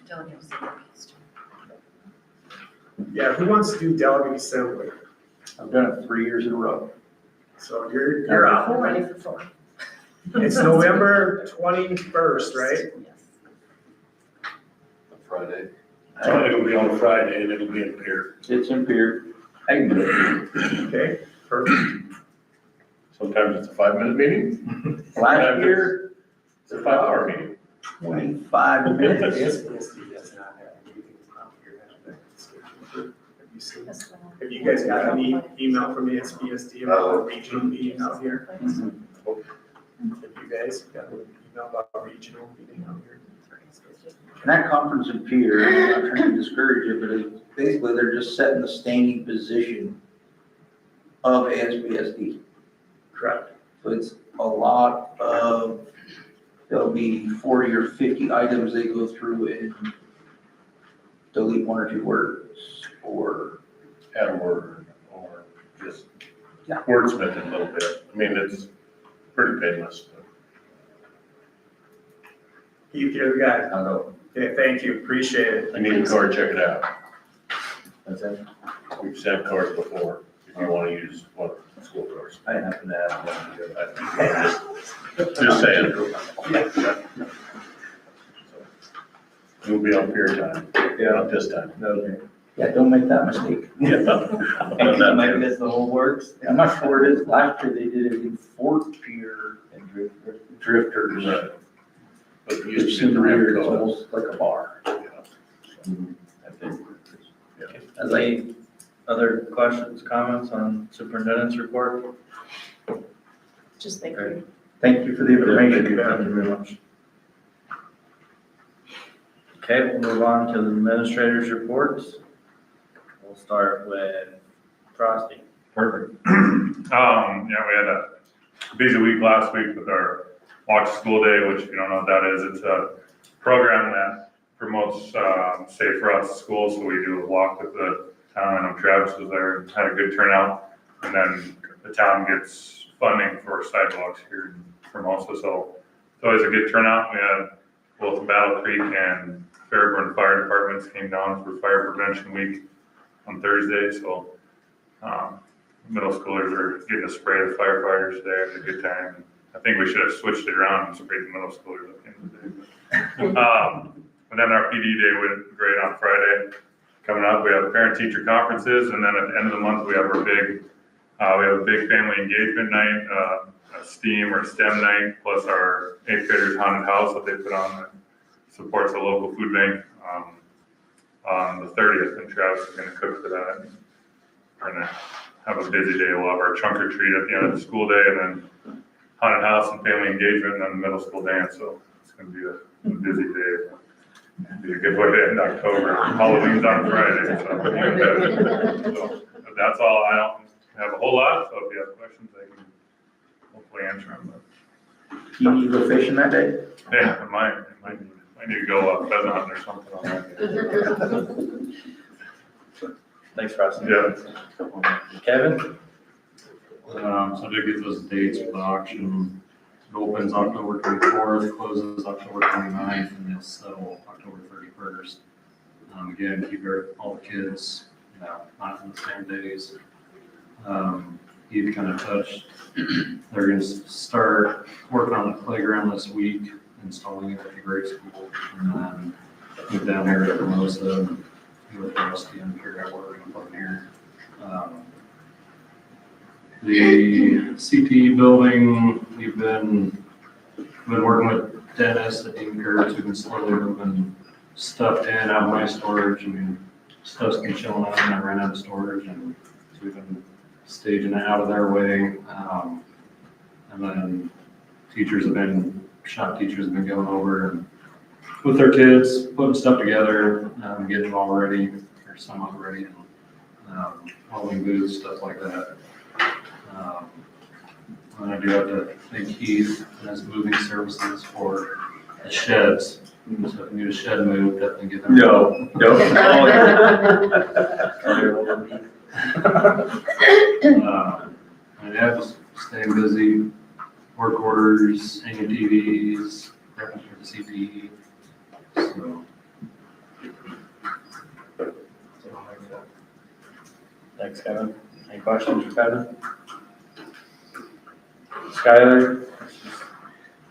Yeah, who wants to do delegate assembly? I've done it 3 years in a row. So you're out. We're ready for 4. It's November 21st, right? Friday. It'll be on a Friday and it'll be in Pier. It's in Pier. I can do it. Okay, perfect. Sometimes it's a 5-minute meeting. Last year, It's a 5-hour meeting. 25 minutes. SBSD does not have anything on here. Have you seen this? Have you guys got any email from the SBSD about a regional meeting out here? Have you guys got an email about a regional meeting out here? And that conference in Pier, I'm not trying to discourage it, but it's basically they're just setting the standing position of ASBSD. Correct. So it's a lot of, there'll be 40 or 50 items they go through and delete 1 or 2 words or. Add a word or just Yeah. wordsmith it a little bit. I mean, it's pretty painless. Keith, you're the guy. I'll go. Okay, thank you, appreciate it. I need a card, check it out. That's it. We've sent cards before, if you want to use one of the school cards. I happen to have one. Just saying. We'll be on Pier time, not this time. Okay. Yeah, don't make that mistake. And I might miss the whole works. I'm not sure where it is. Last year they did it in Fort Pier. And Drifters, but you It used to seemed the ramp weird. It's code. almost like a bar. I think. Are there any other questions, comments on superintendent's report? Just thank you. Thank you for the information. Thank you very much. Okay, we'll move on to the administrator's reports. We'll start with Frosty. Perfect. Yeah, we had a busy week last week with our Walk to School Day, which if you don't know what that is, it's a program that promotes safe routes to school. So we do a walk with the town. I know Travis was there and had a good turnout. And then the town gets funding for sidewalks here in Hermosa. So it's always a good turnout. We had both Battle Creek and Fairburn Fire Departments came down for Fire Prevention Week on Thursday. So middle schoolers are getting to spray the firefighters today. It's a good time. I think we should have switched it around and sprayed the middle schoolers at the end of the day. And then our PD day went great on Friday. Coming up, we have parent-teacher conferences, and then at the end of the month, we have our big, family engagement night, a STEAM or STEM night, plus our 8th graders haunted house that they put on that supports the local food bank on the 30th, and Travis is going to cook for that. We're going to have a busy day. We'll have our trunk or treat at the end of the school day, and then haunted house and family engagement, and then the middle school dance. So it's gonna be a busy day. Be a good way to end October. Halloween's on Friday, so even better. So, but that's all. I don't have a whole lot, so if you have questions, I can hopefully answer them. Do you need to go fishing that day? But yeah, I might need to go pheasant hunting or something on that. Thanks, Preston. Yeah. Kevin? So I did get those dates for the auction. It opens October 24th, closes October 29th, and they'll settle October 31st. Again, keep all the kids, not on the same days. He kind of touched, they're gonna start working on the playground this week, installing it at the grade school, and then move down here to Hermosa, and with Rusty and figure out what we're gonna put in here. The CTE building, we've been working with Dennis at Dean Kurtz. We've been slowly moving stuff in, out of my storage. I mean, stuff's been chilling out and I ran out of storage, and so we've been staging it out of their way. And then shop teachers have been going over and with their kids, putting stuff together, getting it all ready, or somewhat ready, and welding booths, stuff like that. And I do have to thank Keith and his moving services for the sheds. So if you need a shed moved, definitely get them. No. And yeah, just staying busy, work orders, hanging TVs, prepping for the CPE. So. Thanks, Kevin. Any questions for Kevin? Skylar?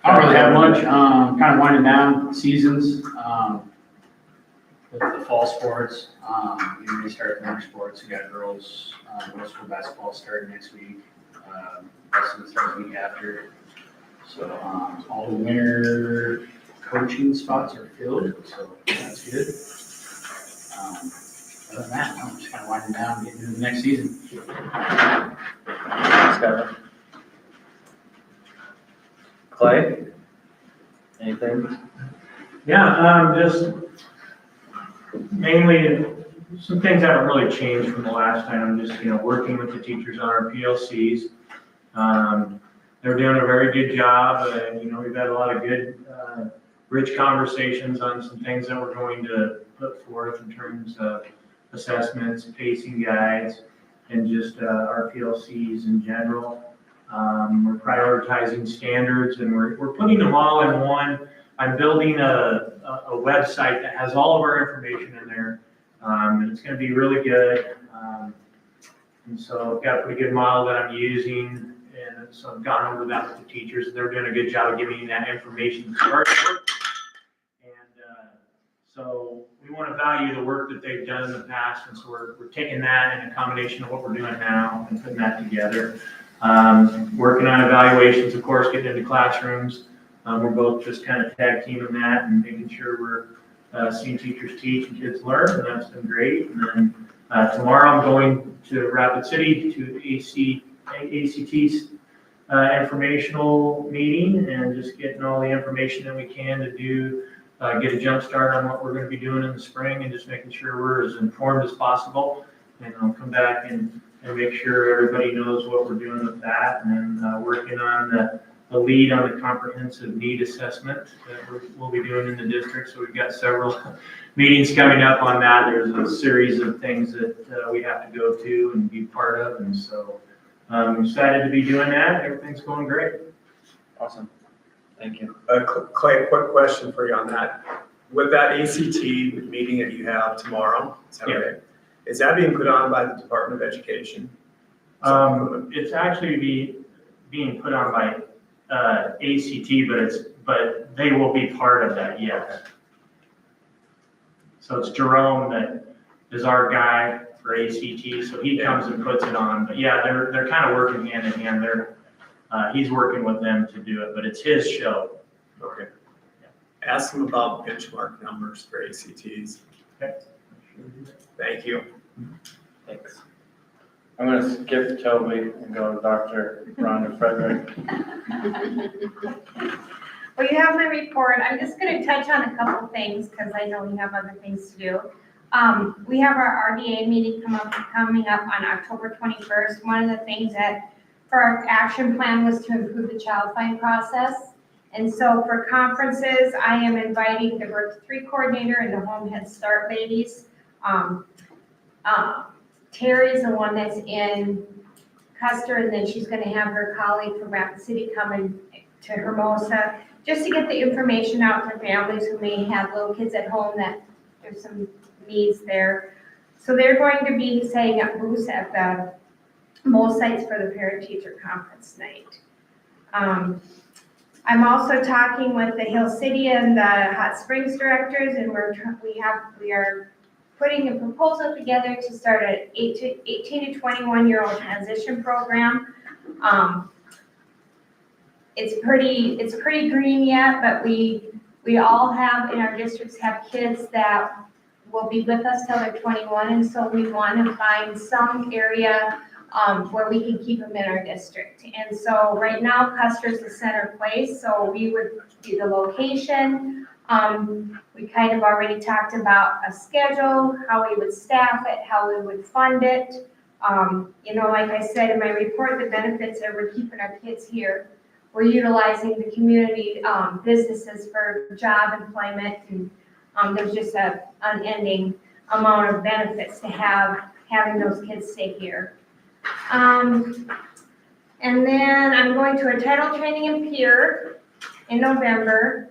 I don't really have much, kind of winding down seasons, with the fall sports, we start winter sports, we got girls, middle school basketball starting next week, wrestling starts the week after. So, all the winter coaching spots are filled, so that's good. Other than that, I'm just kind of winding down, getting into the next season. Thanks, Kevin. Clay? Anything? Yeah, just mainly some things haven't really changed from the last time. I'm just, working with the teachers on our PLCs. They're doing a very good job. We've had a lot of good, rich conversations on some things that we're going to put forth in terms of assessments, pacing guides, and just our PLCs in general. We're prioritizing standards, and we're putting them all in one. I'm building a website that has all of our information in there, and it's going to be really good. And so I've got a pretty good model that I'm using, and so I've gone over that with the teachers. They're doing a good job of giving me that information to start with. And so we want to value the work that they've done in the past, and so we're taking that in a combination of what we're doing now and putting that together. Working on evaluations, of course, getting into classrooms. We're both just kind of tag teaming that and making sure we're seeing teachers teach and kids learn, and that's been great. And then tomorrow I'm going to Rapid City to ACT's informational meeting, and just getting all the information that we can to do, get a jump start on what we're going to be doing in the spring, and just making sure we're as informed as possible. And I'll come back and make sure everybody knows what we're doing with that, and then working on the lead on the comprehensive need assessment that we'll be doing in the district. So we've got several meetings coming up on that. There's a series of things that we have to go to and be part of, and so I'm excited to be doing that. Everything's going great. Awesome. Thank you. Clay, a quick question for you on that. With that ACT meeting that you have tomorrow, is that right? Is that being put on by the Department of Education? It's actually being put on by ACT, but they will be part of that, yes. So it's Jerome that is our guy for ACT, so he comes and puts it on. But yeah, they're kind of working hand in hand. He's working with them to do it, but it's his show. Okay. Ask him about benchmark numbers for ACTs. Okay. Thank you. Thanks. I'm going to skip Toby and go to Dr. Rhonda Frederick. Well, you have my report. I'm just gonna touch on a couple things because I know you have other things to do. We have our RDA meeting coming up on October 21st. One of the things that for our action plan was to improve the child find process. And so for conferences, I am inviting the Birth 3 coordinator and the Home Head Start ladies. Terry's the one that's in Custer, and then she's gonna have her colleague from Rapid City coming to Hermosa, just to get the information out to families who may have little kids at home that there's some needs there. So they're going to be setting up booths at the most sites for the parent-teacher conference night. I'm also talking with the Hill City and the Hot Springs directors, and we are putting a proposal together to start an 18 to 21-year-old transition program. It's pretty green yet, but we all have in our districts have kids that will be with us till they're 21, and so we want to find some area where we can keep them in our district. And so right now, Custer's the center place, so we would do the location. We kind of already talked about a schedule, how we would staff it, how we would fund it. Like I said in my report, the benefits are we're keeping our kids here. We're utilizing the community businesses for job employment, and there's just an unending amount of benefits to having those kids stay here. And then I'm going to a title training in Pierre in November.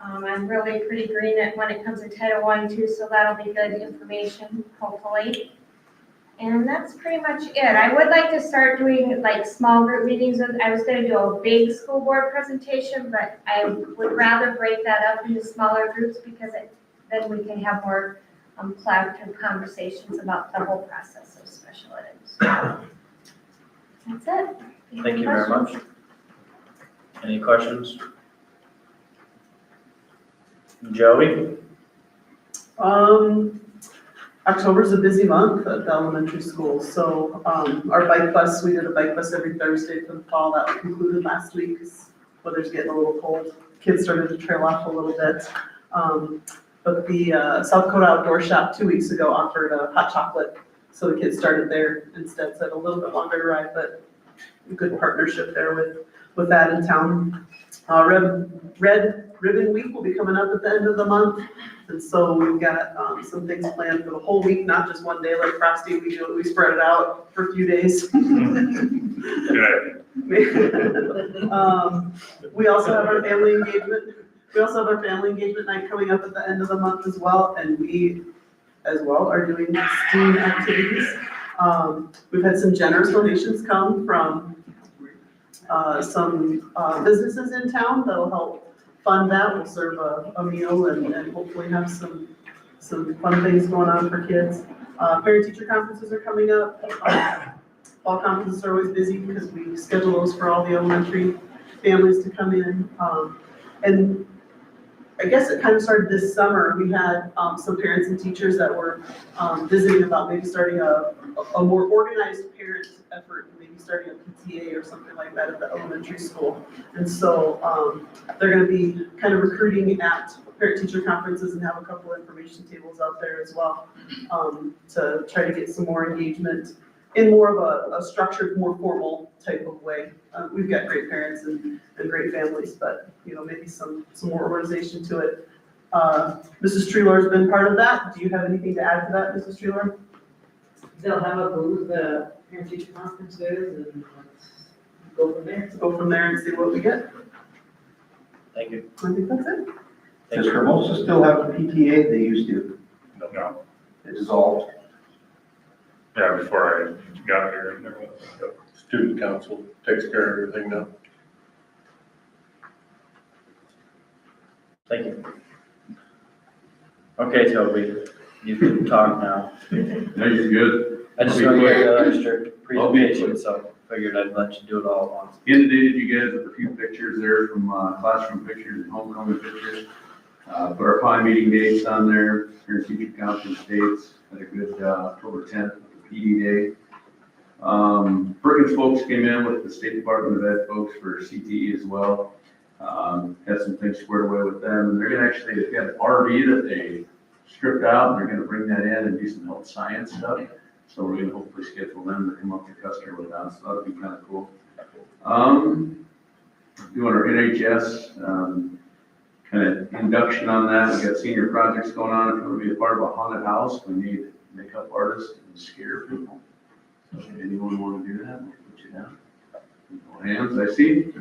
I'm really pretty green when it comes to Title I too, so that'll be good information, hopefully. And that's pretty much it. I would like to start doing like small group meetings. I was gonna do a big school board presentation, but I would rather break that up into smaller groups because then we can have more collaborative conversations about the whole process of special ed. That's it. Thank you very much. Any questions? Joey? October's a busy month at the elementary school, so our bike bus, we did a bike bus every Thursday for the fall. That concluded last week because weather's getting a little cold. Kids started to trail off a little bit. But the South Dakota Outdoor Shop 2 weeks ago offered a hot chocolate, so the kids started there instead. So a little bit longer to ride, but a good partnership there with that in town. Red Ribbon Week will be coming up at the end of the month. And so we've got some things planned for the whole week, not just one day like Frosty. We spread it out for a few days. We also have our family engagement. We also have our family engagement night coming up at the end of the month as well. And we as well are doing STEAM activities. We've had some generous donations come from some businesses in town that'll help fund that. We'll serve a meal and hopefully have some fun things going on for kids. Parent-teacher conferences are coming up. Fall conferences are always busy because we schedule those for all the elementary families to come in. And I guess it kind of started this summer. We had some parents and teachers that were visiting about maybe starting a more organized parent effort, maybe starting a PTA or something like that at the elementary school. And so they're going to be kind of recruiting at parent-teacher conferences and have a couple of information tables out there as well to try to get some more engagement in more of a structured, more formal type of way. We've got great parents and great families, but maybe some more organization to it. Mrs. Treelor's been part of that. Do you have anything to add to that, Mrs. Treelor? They'll have a booth, parent-teacher conferences, and go from there. Let's go from there and see what we get. Thank you. I think that's it. Does Hermosa still have the PTA they used to? No. It dissolved? Yeah, before I got here, there was the student council takes care of everything now. Thank you. Okay, Toby, you can talk now. No, you're good. I just want to get the extra presentation, so figured I'd let you do it all at once. Inundated you guys with a few pictures there from classroom pictures and homecoming pictures. Put our PI meeting dates on there, parent teacher conference dates, had a good October 10th, PD day. Perkins folks came in with the State Department of Ed folks for CTE as well. Had some things squared away with them, and they're gonna actually, they've got an RV that they stripped out, and they're gonna bring that in and do some health science stuff. So we're gonna hopefully schedule them to come up to Custer with us, so that'll be kind of cool. Doing our NHS, kind of induction on that. We got senior projects going on. If you want to be a part of a haunted house, we need makeup artists and scare people. So if anyone want to do that, we'll put you down. No hands, I see.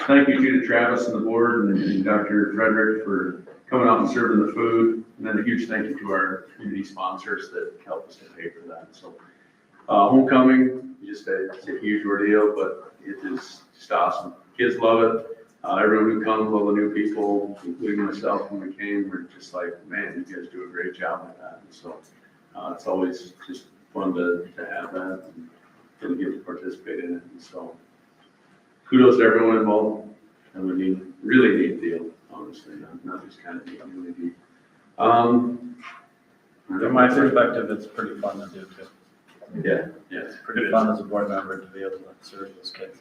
Thank you to Travis and the board and Dr. Frederick for coming out and serving the food. And then a huge thank you to our community sponsors that helped us to pay for that. So homecoming, it's a huge ordeal, but it is just awesome. Kids love it. Everyone who comes, all the new people, including myself when we came, we're just like, man, you guys do a great job with that. And so it's always just fun to have that and to get to participate in it. And so kudos to everyone involved. And we really neat deal, honestly, not just kind of neat, really neat. From my perspective, it's pretty fun to do too. Yeah, yeah. It's pretty fun as a board member to be able to serve those kids.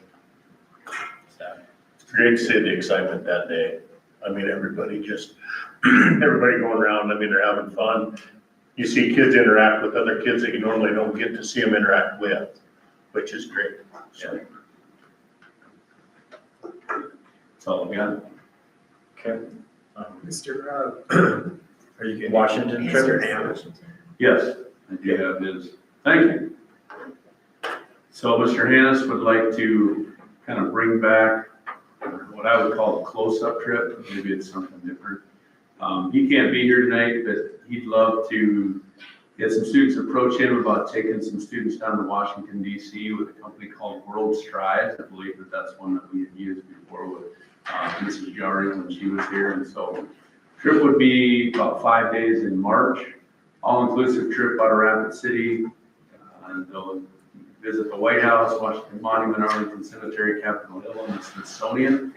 Staff. It's great to see the excitement that day. I mean, everybody everybody going around, I mean, they're having fun. You see kids interact with other kids that you normally don't get to see them interact with, which is great. So. That's all I got. Okay. Mr. Are you getting? Washington trip? Mr. Hammond. Yes, I do have his. Thank you. So Mr. Hannes would like to kind of bring back what I would call a close-up trip. Maybe it's something different. He can't be here tonight, but he'd love to get some students approach him about taking some students down to Washington DC with a company called World Strides. I believe that's one that we had used before with Mrs. Jari when she was here. And so trip would be about 5 days in March, all-inclusive trip out of Rapid City. And they'll visit the White House, Washington Monument, Arlington Cemetery, Capitol Hill, and the Smithsonian.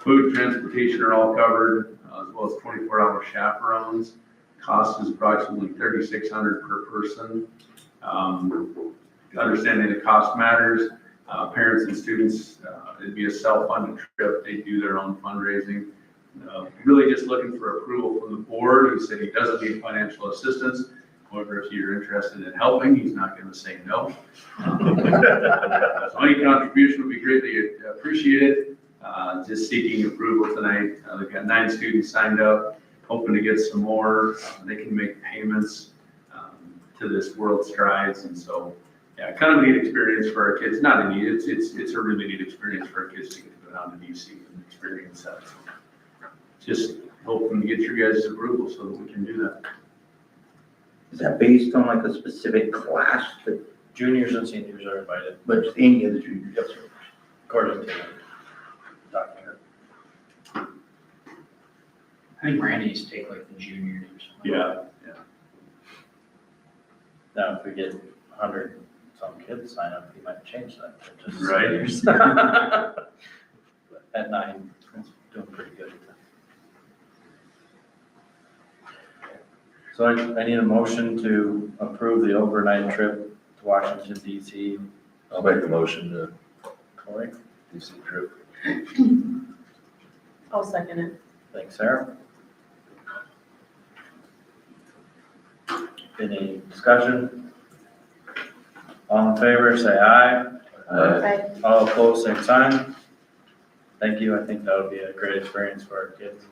Food and transportation are all covered, as well as 24-hour chaperones. Cost is approximately $3,600 per person. Understanding the cost matters. Parents and students, it'd be a self-funded trip. They do their own fundraising. Really just looking for approval from the board, who said he doesn't need financial assistance. However, if you're interested in helping, he's not going to say no. So any contribution would be greatly appreciated. Just seeking approval tonight. They've got 9 students signed up, hoping to get some more. They can make payments to this World Strides, and so yeah, kind of a neat experience for our kids. Not a neat, it's a really neat experience for our kids to get to go down to DC and experience that. So just hoping to get your guys' approval so that we can do that. Is that based on like a specific class, that, Juniors and seniors are invited, but just any of the juniors? Yes, sir. according to the doctor. I think Randy used to take like the juniors or something. Yeah. Now, if we get 100 some kids sign up, he might change that to just Right. seniors. But at 9, it's doing pretty good. So I need a motion to approve the overnight trip to Washington DC. I'll make a motion to Corey, DC trip. I'll second it. thanks, Sarah. Any discussion? All in favor, say aye. Okay. All opposed, same sign. Thank you. I think that would be a great experience for our kids.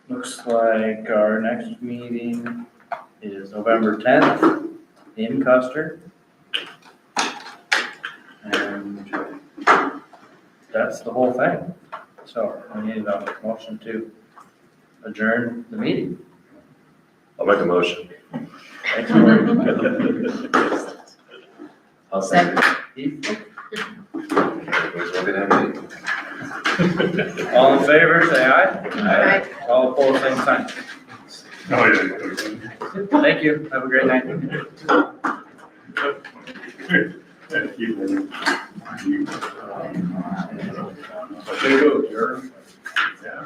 Looks like our next meeting is November 10th in Custer. And that's the whole thing. So we need a motion to adjourn the meeting. I'll make a motion. Thanks, Lori. I'll second. Heath? Everybody's looking at me. All in favor, say aye. Aye. All opposed, same sign. Oh, yeah. Thank you. Have a great night. Thank you. There you go, Jared. Yeah.